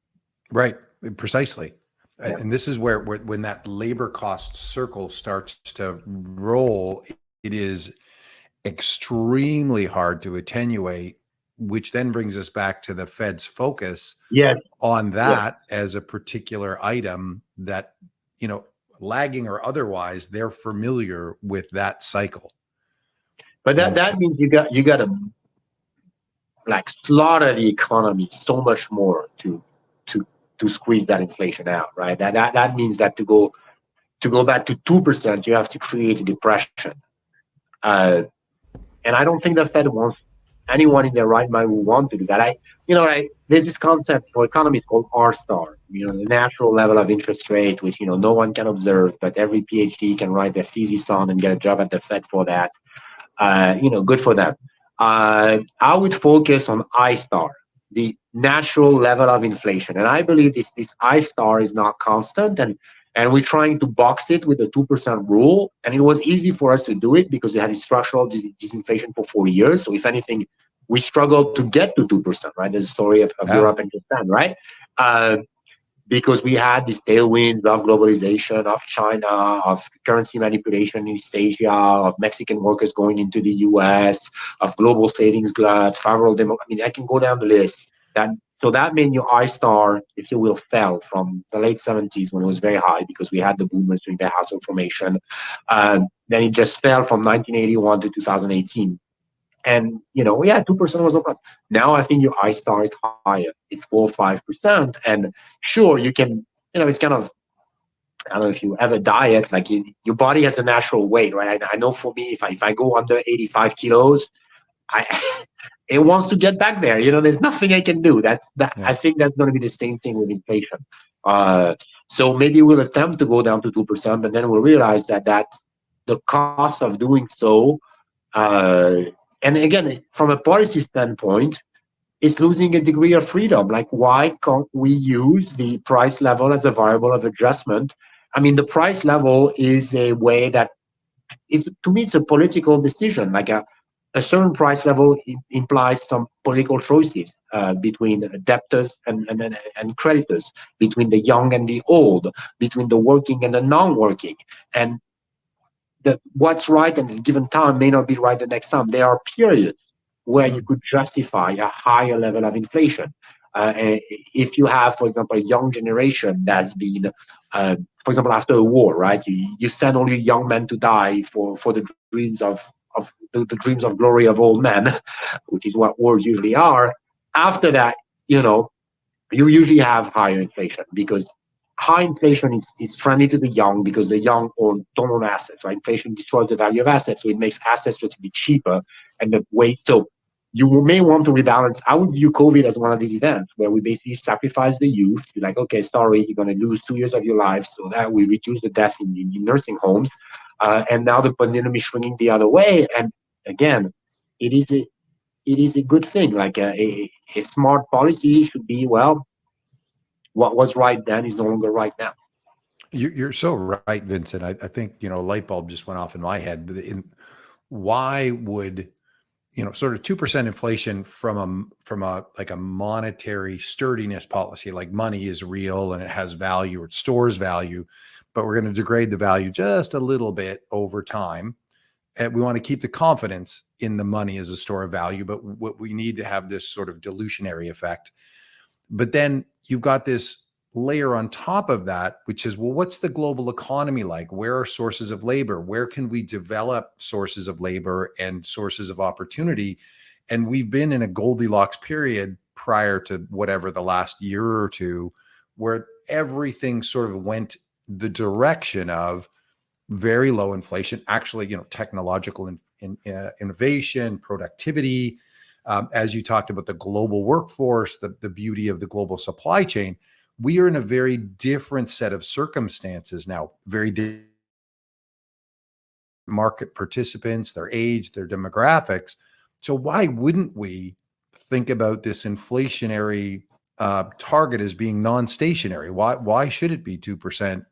Right, precisely. Yeah. And this is where when that labor cost circle starts to roll, it is extremely hard to attenuate which then brings us back to the Fed's focus Yes. on that as a particular item that, you know, lagging or otherwise, they're familiar with that cycle. But that means you got to like slaughter the economy so much more to squeeze that inflation out, right? That means that to go back to 2%, you have to create a depression. And I don't think the Fed wants anyone in their right mind will want to do that. There's this concept for economists called R star, the natural level of interest rate, which, no one can observe, but every PhD can write their thesis on and get a job at the Fed for that. Good for them. I would focus on I star, the natural level of inflation. And I believe this I star is not constant, and we're trying to box it with the 2% rule. And it was easy for us to do it because we had structural disinflation for 4 years. So if anything, we struggled to get to 2%, right? There's a story of Europe and Japan, right? Because we had these tailwinds of globalization, of China, of currency manipulation in East Asia, of Mexican workers going into the US, of global savings glut, favorable demo. I can go down the list. So that meant your I star, if you will, fell from the late 70s when it was very high because we had the boomers doing their household formation. Then it just fell from 1981 to 2018. And 2% was okay. Now I think your I star is higher. It's 4 or 5%. And sure, you can, it's kind of, I don't know if you ever diet, like your body has a natural weight, right? I know for me, if I go under 85 kilos, it wants to get back there. There's nothing I can do. I think that's going to be the same thing with inflation. So maybe we'll attempt to go down to 2%, but then we'll realize that the cost of doing so, and again, from a policy standpoint, it's losing a degree of freedom. Like, why can't we use the price level as a variable of adjustment? The price level is a way that, to me, it's a political decision. Like a certain price level implies some political choices between debtors and creditors, between the young and the old, between the working and the non-working. And what's right at a given time may not be right the next time. There are periods where you could justify a higher level of inflation. If you have, for example, a young generation that's been, for example, after a war, right? You send only young men to die for the dreams of the dreams of glory of old men, which is what wars usually are. After that, you usually have higher inflation because high inflation is friendly to the young because the young don't own assets, right? Inflation destroys the value of assets, so it makes assets to be cheaper and the weight. So you may want to rebalance. I would view COVID as one of these events where we basically sacrifice the youth. You're like, okay, sorry, you're going to lose 2 years of your life, so that we reduce the death in nursing homes. And now the pendulum is swinging the other way. And again, it is a good thing. Like a smart policy should be, well, what was right then is no longer right now. You're so right, Vincent. I think, a light bulb just went off in my head. Why would, sort of 2% inflation from a like a monetary sturdiness policy, like money is real and it has value, or it stores value, but we're going to degrade the value just a little bit over time. And we want to keep the confidence in the money as a store of value, but what we need to have this sort of dilutionary effect. But then you've got this layer on top of that, which is, well, what's the global economy like? Where are sources of labor? Where can we develop sources of labor and sources of opportunity? And we've been in a Goldilocks period prior to whatever the last year or two, where everything sort of went the direction of very low inflation, actually, technological innovation, productivity. As you talked about the global workforce, the beauty of the global supply chain, we are in a very different set of circumstances now, very market participants, their age, their demographics. So why wouldn't we think about this inflationary target as being non-stationary? Why should it be 2%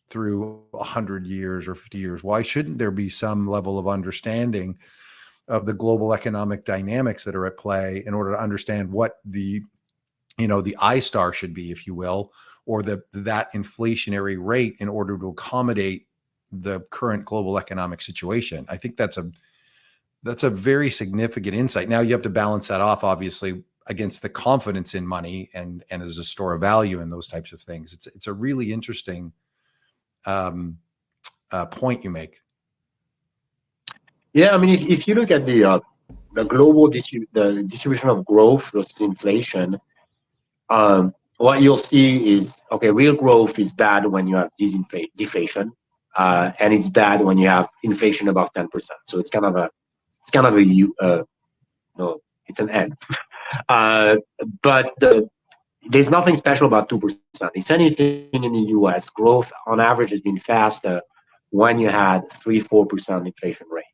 through 100 years or 50 years? Why shouldn't there be some level of understanding of the global economic dynamics that are at play in order to understand what the I star should be, if you will, or that inflationary rate in order to accommodate the current global economic situation? I think that's That's a very significant insight. Now you have to balance that off, obviously, against the confidence in money and as a store of value and those types of things. It's a really interesting point you make. Yeah, I mean, if you look at the global the distribution of growth versus inflation, what you'll see is, okay, real growth is bad when you have deflation, and it's bad when you have inflation above 10%. So it's kind of a no, it's an N. But there's nothing special about 2%. If anything, in the US, growth on average has been faster when you had 3-4% inflation rate.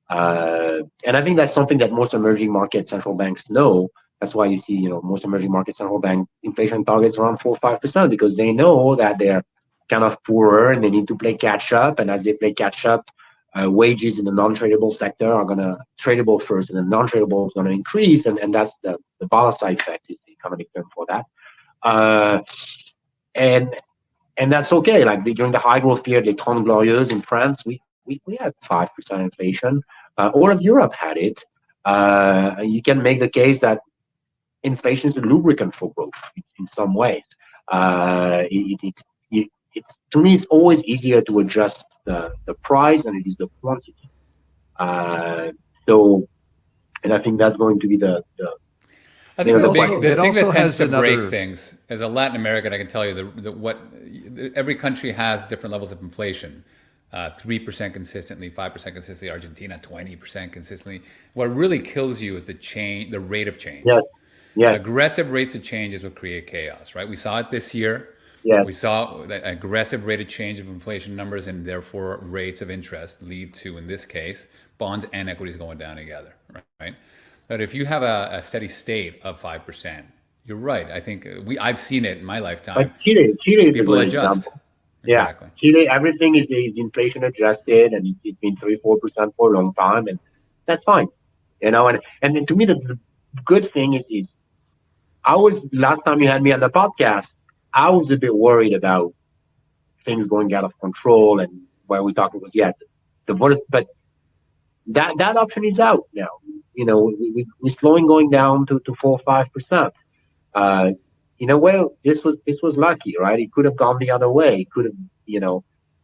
And I think that's something that most emerging market central banks know. That's why you see, most emerging market central bank inflation targets around 4-5%, because they know that they're kind of poorer and they need to play catch up. And as they play catch up, wages in the non-tradable sector are going to tradable first, and the non-tradable is going to increase, and that's the Balasai effect is the economic term for that. And that's okay. Like during the high growth period, les Trente Glorieuses in France, we had 5% inflation. All of Europe had it. You can make the case that inflation is a lubricant for growth in some ways. To me, it's always easier to adjust the price than it is the quantity. And I think that's going to be the I think the thing that tends to another... break things, as a Latin American, I can tell you every country has different levels of inflation. 3% consistently, 5% consistently, Argentina 20% consistently. What really kills you is the rate of change. Yes. Yes. Aggressive rates of change is what create chaos, right? We saw it this year. Yes. We saw that aggressive rate of change of inflation numbers and therefore rates of interest lead to, in this case, bonds and equities going down together, right? But if you have a steady state of 5%, you're right. I think I've seen it in my lifetime. But Chile is people a good adjust. example. Exactly. Yeah, Chile, everything is inflation adjusted, and it's been 3-4% for a long time, and that's fine. And to me, the good thing is last time you had me on the podcast, I was a bit worried about things going out of control, and where we talked was but that option is out now. We're slowing going down to 4-5%. Well, this was lucky, right? It could have gone the other way. It could have,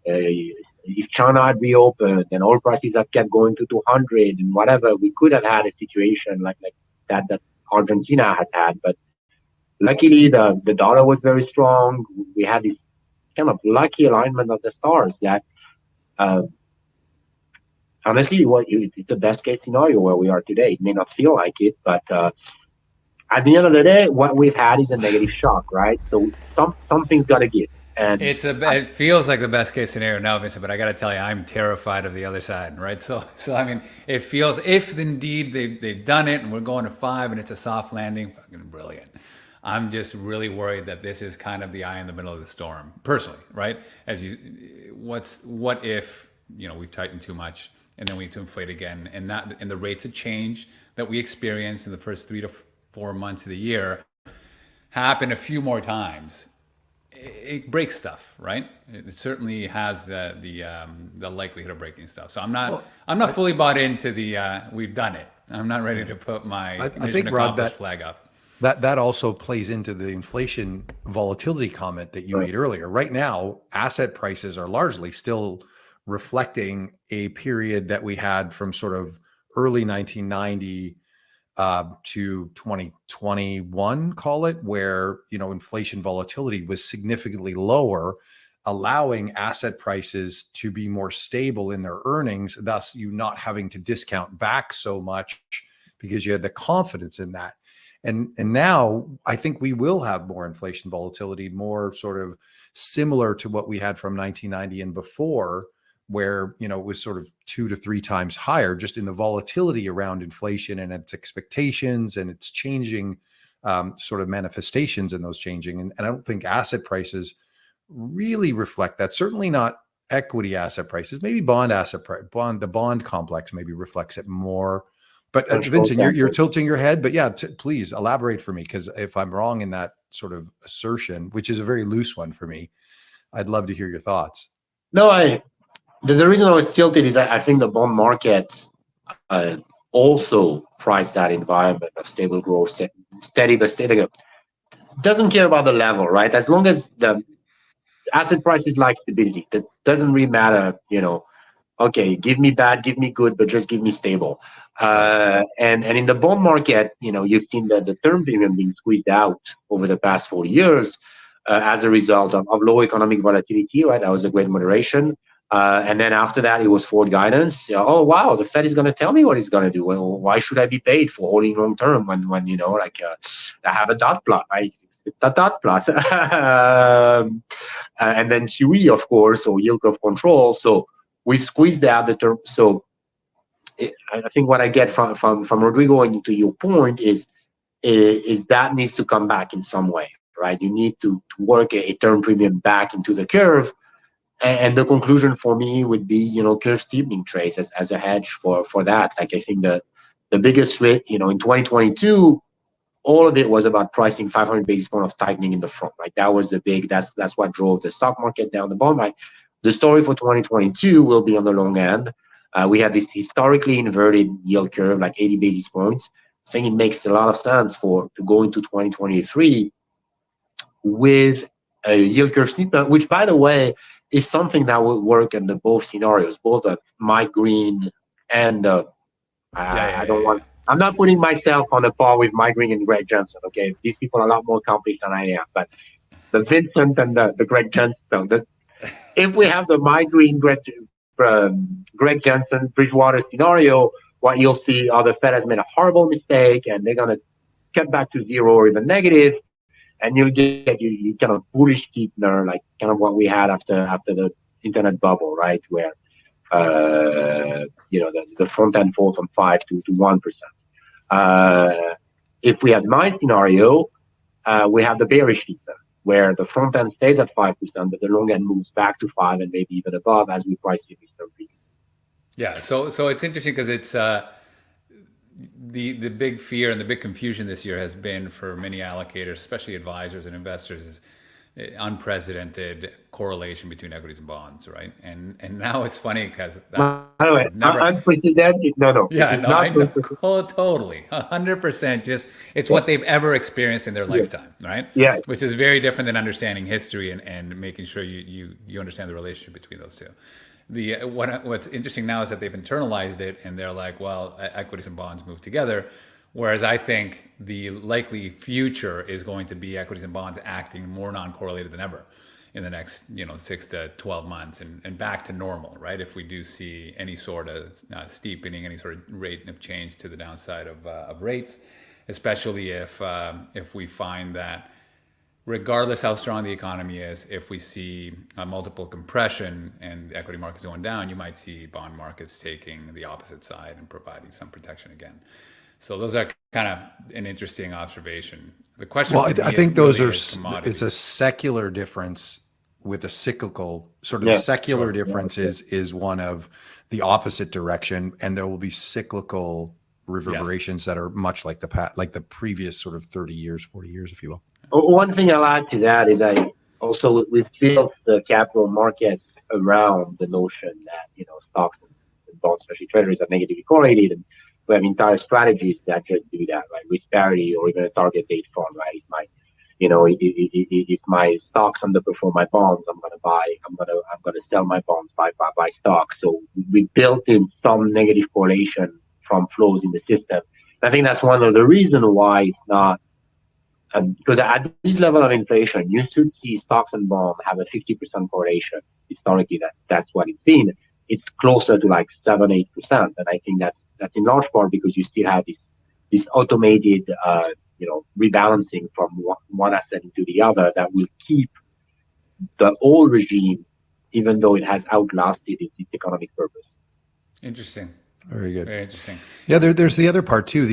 if China had reopened and oil prices had kept going to 200 and whatever, we could have had a situation like that Argentina had. But luckily, the dollar was very strong. We had this kind of lucky alignment of the stars that, honestly, it's the best case scenario where we are today. It may not feel like it, but at the end of the day, what we've had is a negative shock, right? So something's got to give. And it feels like the best case scenario now, Vincent, but I got to tell you, I'm terrified of the other side, right? So I mean, it feels, if indeed they've done it and we're going to 5 and it's a soft landing, fucking brilliant. I'm just really worried that this is kind of the eye in the middle of the storm, personally, right? What if we've tightened too much and then we need to inflate again, and the rates of change that we experienced in the first 3 to 4 months of the year happen a few more times. It breaks stuff, right? It certainly has the likelihood of breaking stuff. So I'm not fully bought into the we've done it. I'm not ready to put my mission accomplished flag up. That also plays into the inflation volatility comment that you made earlier. Right now, asset prices are largely still reflecting a period that we had from sort of early 1990 to 2021, call it, where inflation volatility was significantly lower, allowing asset prices to be more stable in their earnings, thus you not having to discount back so much because you had the confidence in that. And now I think we will have more inflation volatility, more sort of similar to what we had from 1990 and before, where it was sort of 2 to 3 times higher just in the volatility around inflation and its expectations and its changing sort of manifestations in those changing. And I don't think asset prices really reflect that. Certainly not equity asset prices. Maybe the bond complex maybe reflects it more. But Vincent, you're tilting your head. But yeah, please elaborate for me, because if I'm wrong in that sort of assertion, which is a very loose one for me, I'd love to hear your thoughts. No, the reason I was tilted is I think the bond market also price that environment of stable growth, steady but steady. Doesn't care about the level, right? As long as the asset prices like stability, that doesn't really matter, okay, give me bad, give me good, but just give me stable. And in the bond market, you've seen that the term premium being squeezed out over the past 40 years as a result of low economic volatility, right? That was a great moderation. And then after that, it was forward guidance. Oh, wow, the Fed is going to tell me what it's going to do. Well, why should I be paid for holding long term when I have a dot plot, right? A dot plot. And then QE, of course, or yield curve control. So we squeezed out the term. So I think what I get from Rodrigo and to your point is that needs to come back in some way, right? You need to work a term premium back into the curve. And the conclusion for me would be, curve steepening trades as a hedge for that. Like, I think the biggest rate, in 2022, all of it was about pricing 500 basis points of tightening in the front, right? That was that's what drove the stock market down, the bond market. The story for 2022 will be on the long end. We have this historically inverted yield curve, like 80 basis points. I think it makes a lot of sense to go into 2023 with a yield curve steepener, which, by the way, is something that will work in both scenarios, both Mike Green and I'm not putting myself on a par with Mike Green and Greg Johnson. Okay, these people are a lot more accomplished than I am, but the Vincent and the Greg Johnson. If we have the Mike Green, Greg Johnson, Bridgewater scenario, what you'll see are the Fed has made a horrible mistake and they're going to cut back to zero or even negative, and you'll get you kind of bullish steepener, like kind of what we had after the internet bubble, right? Where the front end falls from 5 to 1%. If we had my scenario, we have the bearish steepener, where the front end stays at 5%, but the long end moves back to 5 and maybe even above as we price it. Yeah, so it's interesting because it's the big fear and the big confusion this year has been for many allocators, especially advisors and investors, is unprecedented correlation between equities and bonds, right? And now it's funny because unprecedented. No. Yeah, no, I know. Oh, totally, 100%. Just it's what they've ever experienced in their lifetime, right? Yeah. Which is very different than understanding history and making sure you understand the relationship between those two. What's interesting now is that they've internalized it and they're like, well, equities and bonds move together. Whereas I think the likely future is going to be equities and bonds acting more non-correlated than ever in the next 6 to 12 months and back to normal, right? If we do see any sort of steepening, any sort of rate of change to the downside of rates, especially if we find that regardless how strong the economy is, if we see a multiple compression and the equity markets going down, you might see bond markets taking the opposite side and providing some protection again. So those are kind of an interesting observation. The question, well, I think those are, it's a secular difference with a cyclical sort of secular difference is one of the opposite direction, and there will be cyclical reverberations that are much like the previous sort of 30 years, 40 years, if you will. One thing I'll add to that is we've built the capital markets around the notion that stocks and bonds, especially treasuries, are negatively correlated, and we have entire strategies that just do that, right? Risk parity or even a target date fund, right? If my stocks underperform my bonds, I'm gonna sell my bonds, buy stocks. So we built in some negative correlation from flows in the system. I think that's one of the reasons why it's not, because at this level of inflation, you should see stocks and bonds have a 50% correlation. Historically, that's what it's been. It's closer to like 7-8%, and I think that's in large part because you still have this automated rebalancing from one asset into the other that will keep the old regime, even though it has outlasted its economic purpose. Interesting. Very good. Very interesting. Yeah, there's the other part too.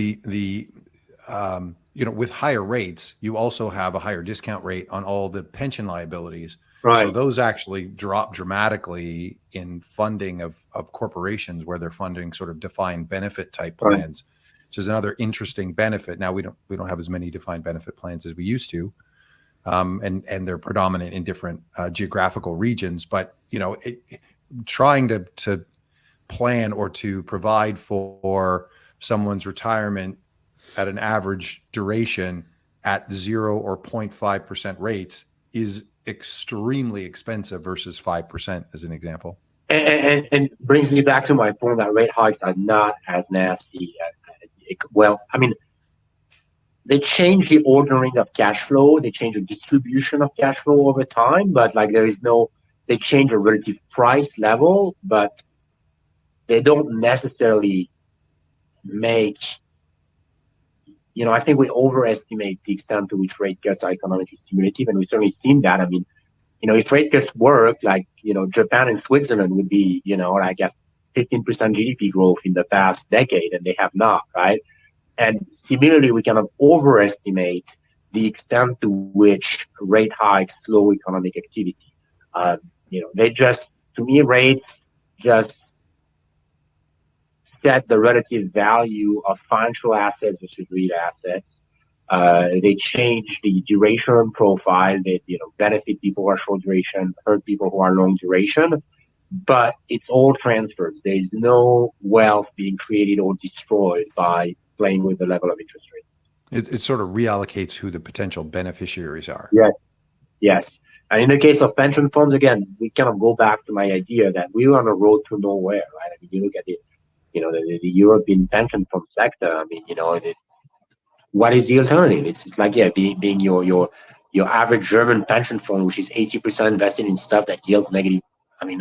With higher rates, you also have a higher discount rate on all the pension liabilities. Right. So those actually drop dramatically in funding of corporations where they're funding sort of defined benefit type plans, which is another interesting benefit. Now we don't have as many defined benefit plans as we used to, and they're predominant in different geographical regions. But trying to plan or to provide for someone's retirement at an average duration at 0 or 0.5% rates is extremely expensive versus 5% as an example. And brings me back to my point that rate hikes are not as nasty. Well, I mean, they change the ordering of cash flow, they change the distribution of cash flow over time, but like they change the relative price level, but they don't necessarily make, I think we overestimate the extent to which rate cuts are economically stimulative, and we've certainly seen that. I mean, if rate cuts work, like, Japan and Switzerland would be, like at 15% GDP growth in the past decade, and they have not, right? And similarly, we kind of overestimate the extent to which rate hikes slow economic activity. They just, to me, rates just set the relative value of financial assets versus real assets. They change the duration profile. They benefit people who are short duration, hurt people who are long duration. But it's all transfers. There's no wealth being created or destroyed by playing with the level of interest rates. It sort of reallocates who the potential beneficiaries are. Yes. And in the case of pension funds, again, we kind of go back to my idea that we're on a road to nowhere, right? I mean, you look at it, the European pension fund sector. I mean, what is the alternative? It's like, being your average German pension fund, which is 80% invested in stuff that yields negative. I mean,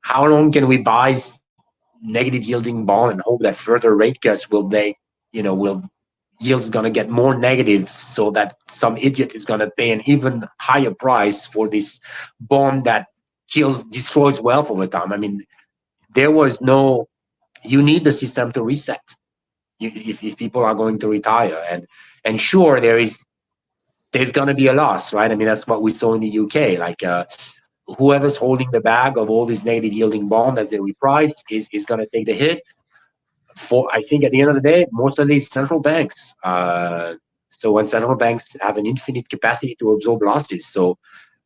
how long can we buy negative yielding bond and hope that further rate cuts will yields going to get more negative, so that some idiot is going to pay an even higher price for this bond that destroys wealth over time? I mean, you need the system to reset if people are going to retire, and sure, there's going to be a loss, right? I mean, that's what we saw in the UK. Like, whoever's holding the bag of all these negative yielding bonds that they reprice is going to take the hit. I think at the end of the day, most of these central banks. So when central banks have an infinite capacity to absorb losses, so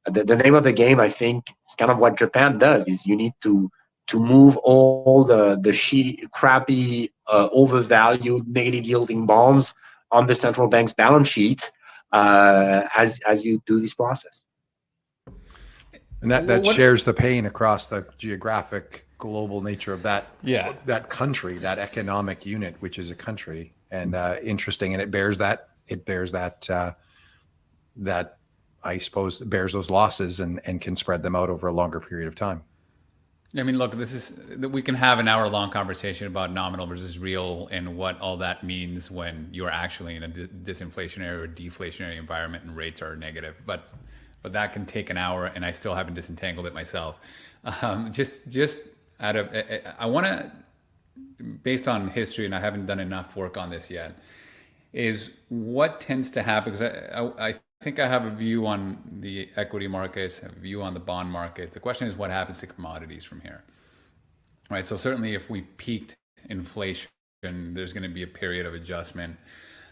the name of the game, I think, is kind of what Japan does. Is you need to move all the crappy, overvalued, negative yielding bonds on the central bank's balance sheet as you do this process. And that shares the pain across the geographic global nature of that country, that economic unit, which is a country, and interesting. And it bears that I suppose bears those losses and can spread them out over a longer period of time. I mean, look, we can have an hour-long conversation about nominal versus real and what all that means when you're actually in a disinflationary or deflationary environment and rates are negative. But that can take an hour, and I still haven't disentangled it myself. I want to, based on history, and I haven't done enough work on this yet, is what tends to happen, because I think I have a view on the equity markets, a view on the bond market. The question is what happens to commodities from here, right? So certainly if we peaked inflation, there's going to be a period of adjustment.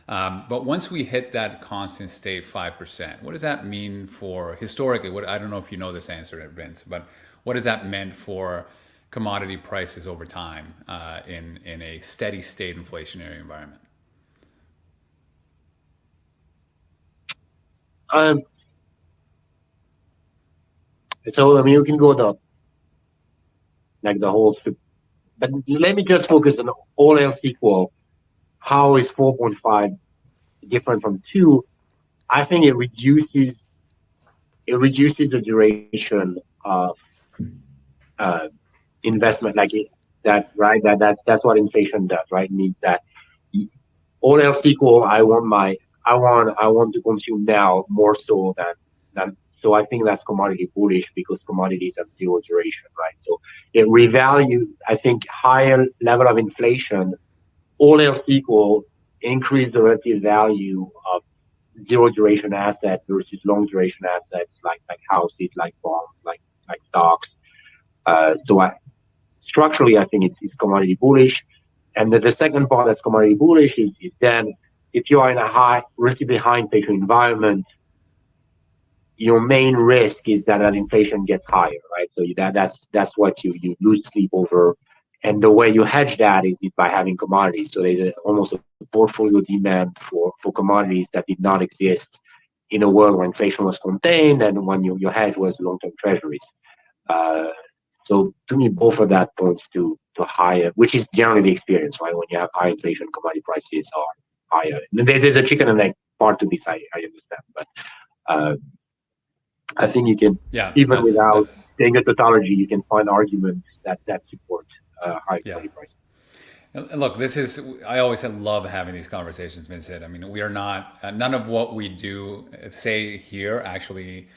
But once we hit that constant state 5%, what does that mean for historically? I don't know if you know this answer, Vince, but what has that meant for commodity prices over time in a steady state inflationary environment? So I mean, you can go the whole, but let me just focus on all else equal. How is 4.5 different from 2? I think it reduces the duration of investment, that's what inflation does, right? It means that all else equal, I want to consume now more so than so I think that's commodity bullish because commodities have zero duration, right? So it revalues, I think, higher level of inflation, all else equal, increase the relative value of zero duration assets versus long duration assets like houses, like bonds, like stocks. Structurally, I think it's commodity bullish. And the second part that's commodity bullish is then if you are in a relatively high inflation environment, your main risk is that inflation gets higher, right? So that's what you lose sleep over. And the way you hedge that is by having commodities. So there's almost a portfolio demand for commodities that did not exist in a world where inflation was contained and when your hedge was long-term treasuries. So to me, both of that points to higher, which is generally the experience, right? When you have high inflation, commodity prices are higher. There's a chicken and egg part to this, I understand, but I think you can, even without saying a tautology, you can find arguments that support high commodity prices. Look, I always love having these conversations, Vincent. I mean, we are not, none of what we do, say here, actually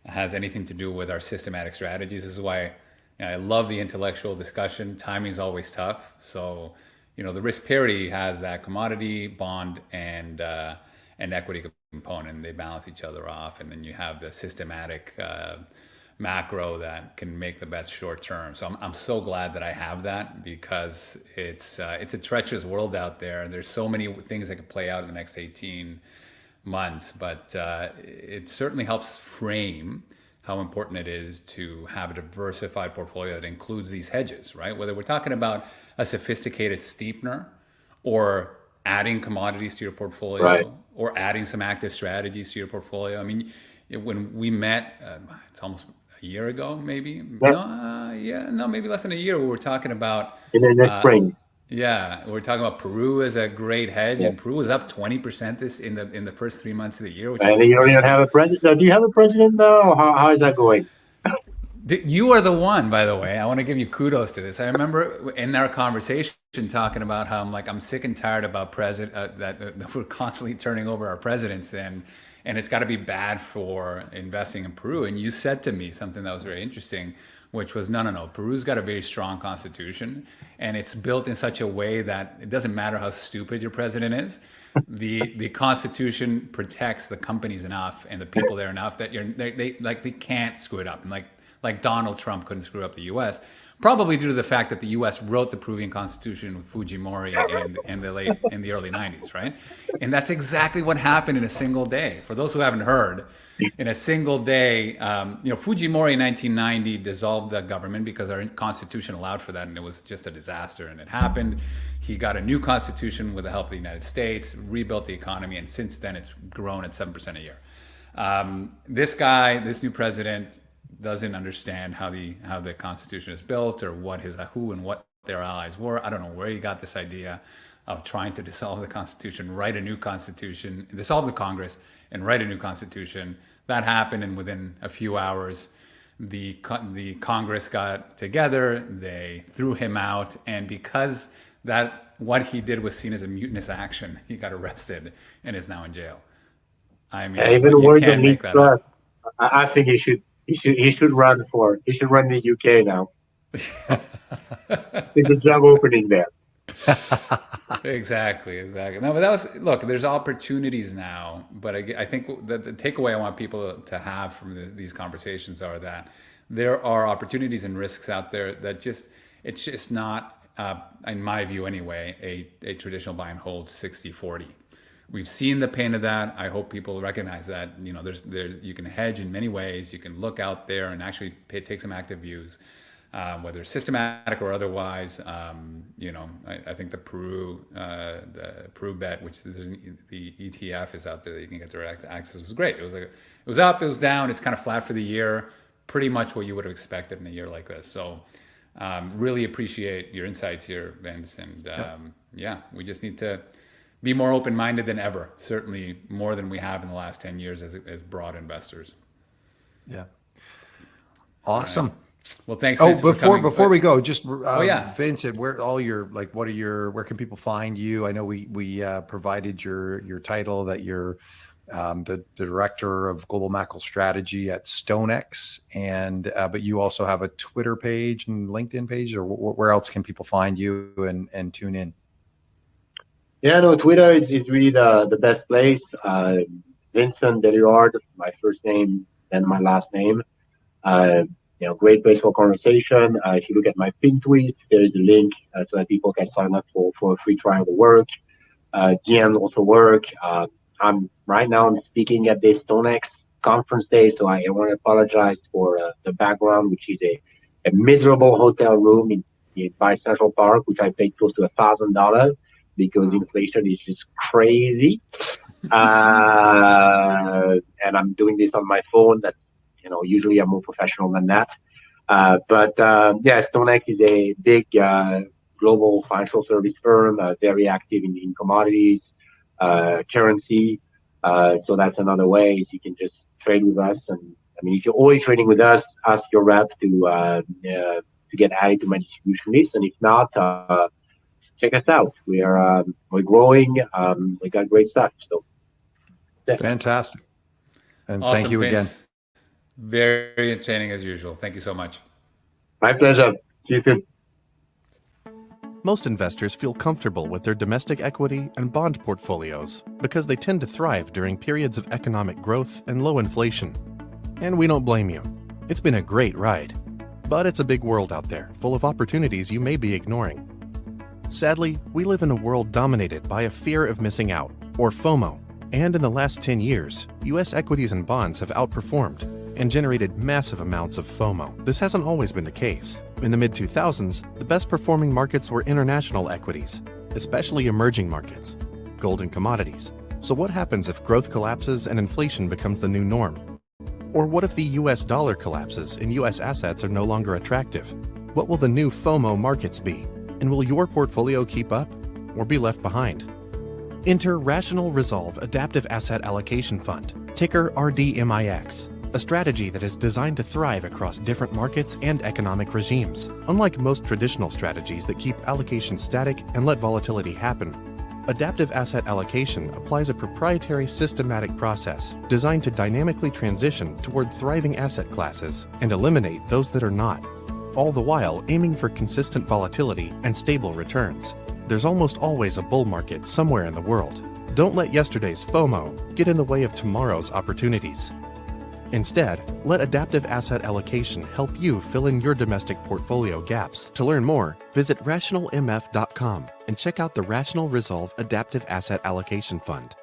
has anything to do with our systematic strategies. This is why I love the intellectual discussion. Timing is always tough. So, the risk parity has that commodity, bond, and equity component. They balance each other off. And then you have the systematic macro that can make the bets short term. So I'm so glad that I have that, because it's a treacherous world out there. There's so many things that could play out in the next 18 months, but it certainly helps frame how important it is to have a diversified portfolio that includes these hedges, right? Whether we're talking about a sophisticated steepener or adding commodities to your portfolio, right, or adding some active strategies to your portfolio. I mean, when we met, it's almost a year ago, maybe. No, maybe less than a year. We were talking about in the spring. Yeah, we're talking about Peru as a great hedge, and Peru was up 20% in the first 3 months of the year. Which is you don't even have a president. Do you have a president now? How is that going? You are the one, by the way. I want to give you kudos to this. I remember in our conversation talking about how I'm sick and tired about that we're constantly turning over our presidents, and it's got to be bad for investing in Peru. And you said to me something that was very interesting, which was, no. Peru's got a very strong constitution, and it's built in such a way that it doesn't matter how stupid your president is. The constitution protects the companies enough and the people there enough that they can't screw it up. And like Donald Trump couldn't screw up the U.S., probably due to the fact that the U.S. wrote the Peruvian constitution with Fujimori in the early 90s, right? And that's exactly what happened in a single day. For those who haven't heard, in a single day, Fujimori in 1990 dissolved the government because our constitution allowed for that, and it was just a disaster, and it happened. He got a new constitution with the help of the United States, rebuilt the economy, and since then it's grown at 7% a year. This new president, doesn't understand how the Constitution is built, or who and what their allies were. I don't know where he got this idea of trying to dissolve the Constitution, write a new Constitution, dissolve the Congress, and write a new Constitution. That happened, and within a few hours, the Congress got together. They threw him out, and because what he did was seen as a mutinous action, he got arrested and is now in jail. I mean, even worse than Leeds Trust. I think he should run the UK now. There's a job opening there. Exactly. No, but there's opportunities now, but I think the takeaway I want people to have from these conversations are that there are opportunities and risks out there that it's just not, in my view anyway, a traditional buy and hold 60-40. We've seen the pain of that. I hope people recognize that. You can hedge in many ways. You can look out there and actually take some active views, whether systematic or otherwise. I think the Peru bet, which the ETF is out there that you can get direct access, was great. It was up, it was down. It's kind of flat for the year. Pretty much what you would have expected in a year like this. So really appreciate your insights here, Vince. And we just need to be more open-minded than ever, certainly more than we have in the last 10 years as broad investors. Yeah. Awesome. Right. Well, thanks. Before we go, just Vincent, where can people find you? I know we provided your title, that you're the director of global macro strategy at Stonex, but you also have a Twitter page and LinkedIn page, or where else can people find you and tune in? Yeah, no, Twitter is really the best place. Vincent Deluard, my first name and my last name. Great place for conversation. If you look at my pin tweet, there is a link so that people can sign up for a free trial to work. DMs also work. I'm speaking at the Stonex conference day, so I want to apologize for the background, which is a miserable hotel room by Central Park, which I paid close to $1,000 because inflation is just crazy. And I'm doing this on my phone. That's, usually I'm more professional than that. But Stonex is a big global financial service firm, very active in commodities, currency. So that's another way is you can just trade with us. And I mean, if you're always trading with us, ask your rep to get added to my distribution list. And if not, check us out. We're growing. We got great stuff. So fantastic. And awesome, thank you Vince. again. Very entertaining as usual. Thank you so much. My pleasure. See you soon. Most investors feel comfortable with their domestic equity and bond portfolios because they tend to thrive during periods of economic growth and low inflation. And we don't blame you. It's been a great ride. But it's a big world out there, full of opportunities you may be ignoring. Sadly, we live in a world dominated by a fear of missing out, or FOMO. And in the last 10 years, U.S. equities and bonds have outperformed and generated massive amounts of FOMO. This hasn't always been the case. In the mid-2000s, the best performing markets were international equities, especially emerging markets, gold and commodities. So what happens if growth collapses and inflation becomes the new norm? Or what if the US dollar collapses and US assets are no longer attractive? What will the new FOMO markets be? And will your portfolio keep up or be left behind? Enter Rational Resolve Adaptive Asset Allocation Fund, ticker RDMIX, a strategy that is designed to thrive across different markets and economic regimes. Unlike most traditional strategies that keep allocation static and let volatility happen, adaptive asset allocation applies a proprietary systematic process designed to dynamically transition toward thriving asset classes and eliminate those that are not, all the while aiming for consistent volatility and stable returns. There's almost always a bull market somewhere in the world. Don't let yesterday's FOMO get in the way of tomorrow's opportunities. Instead, let adaptive asset allocation help you fill in your domestic portfolio gaps. To learn more, visit rationalmf.com and check out the Rational Resolve Adaptive Asset Allocation Fund.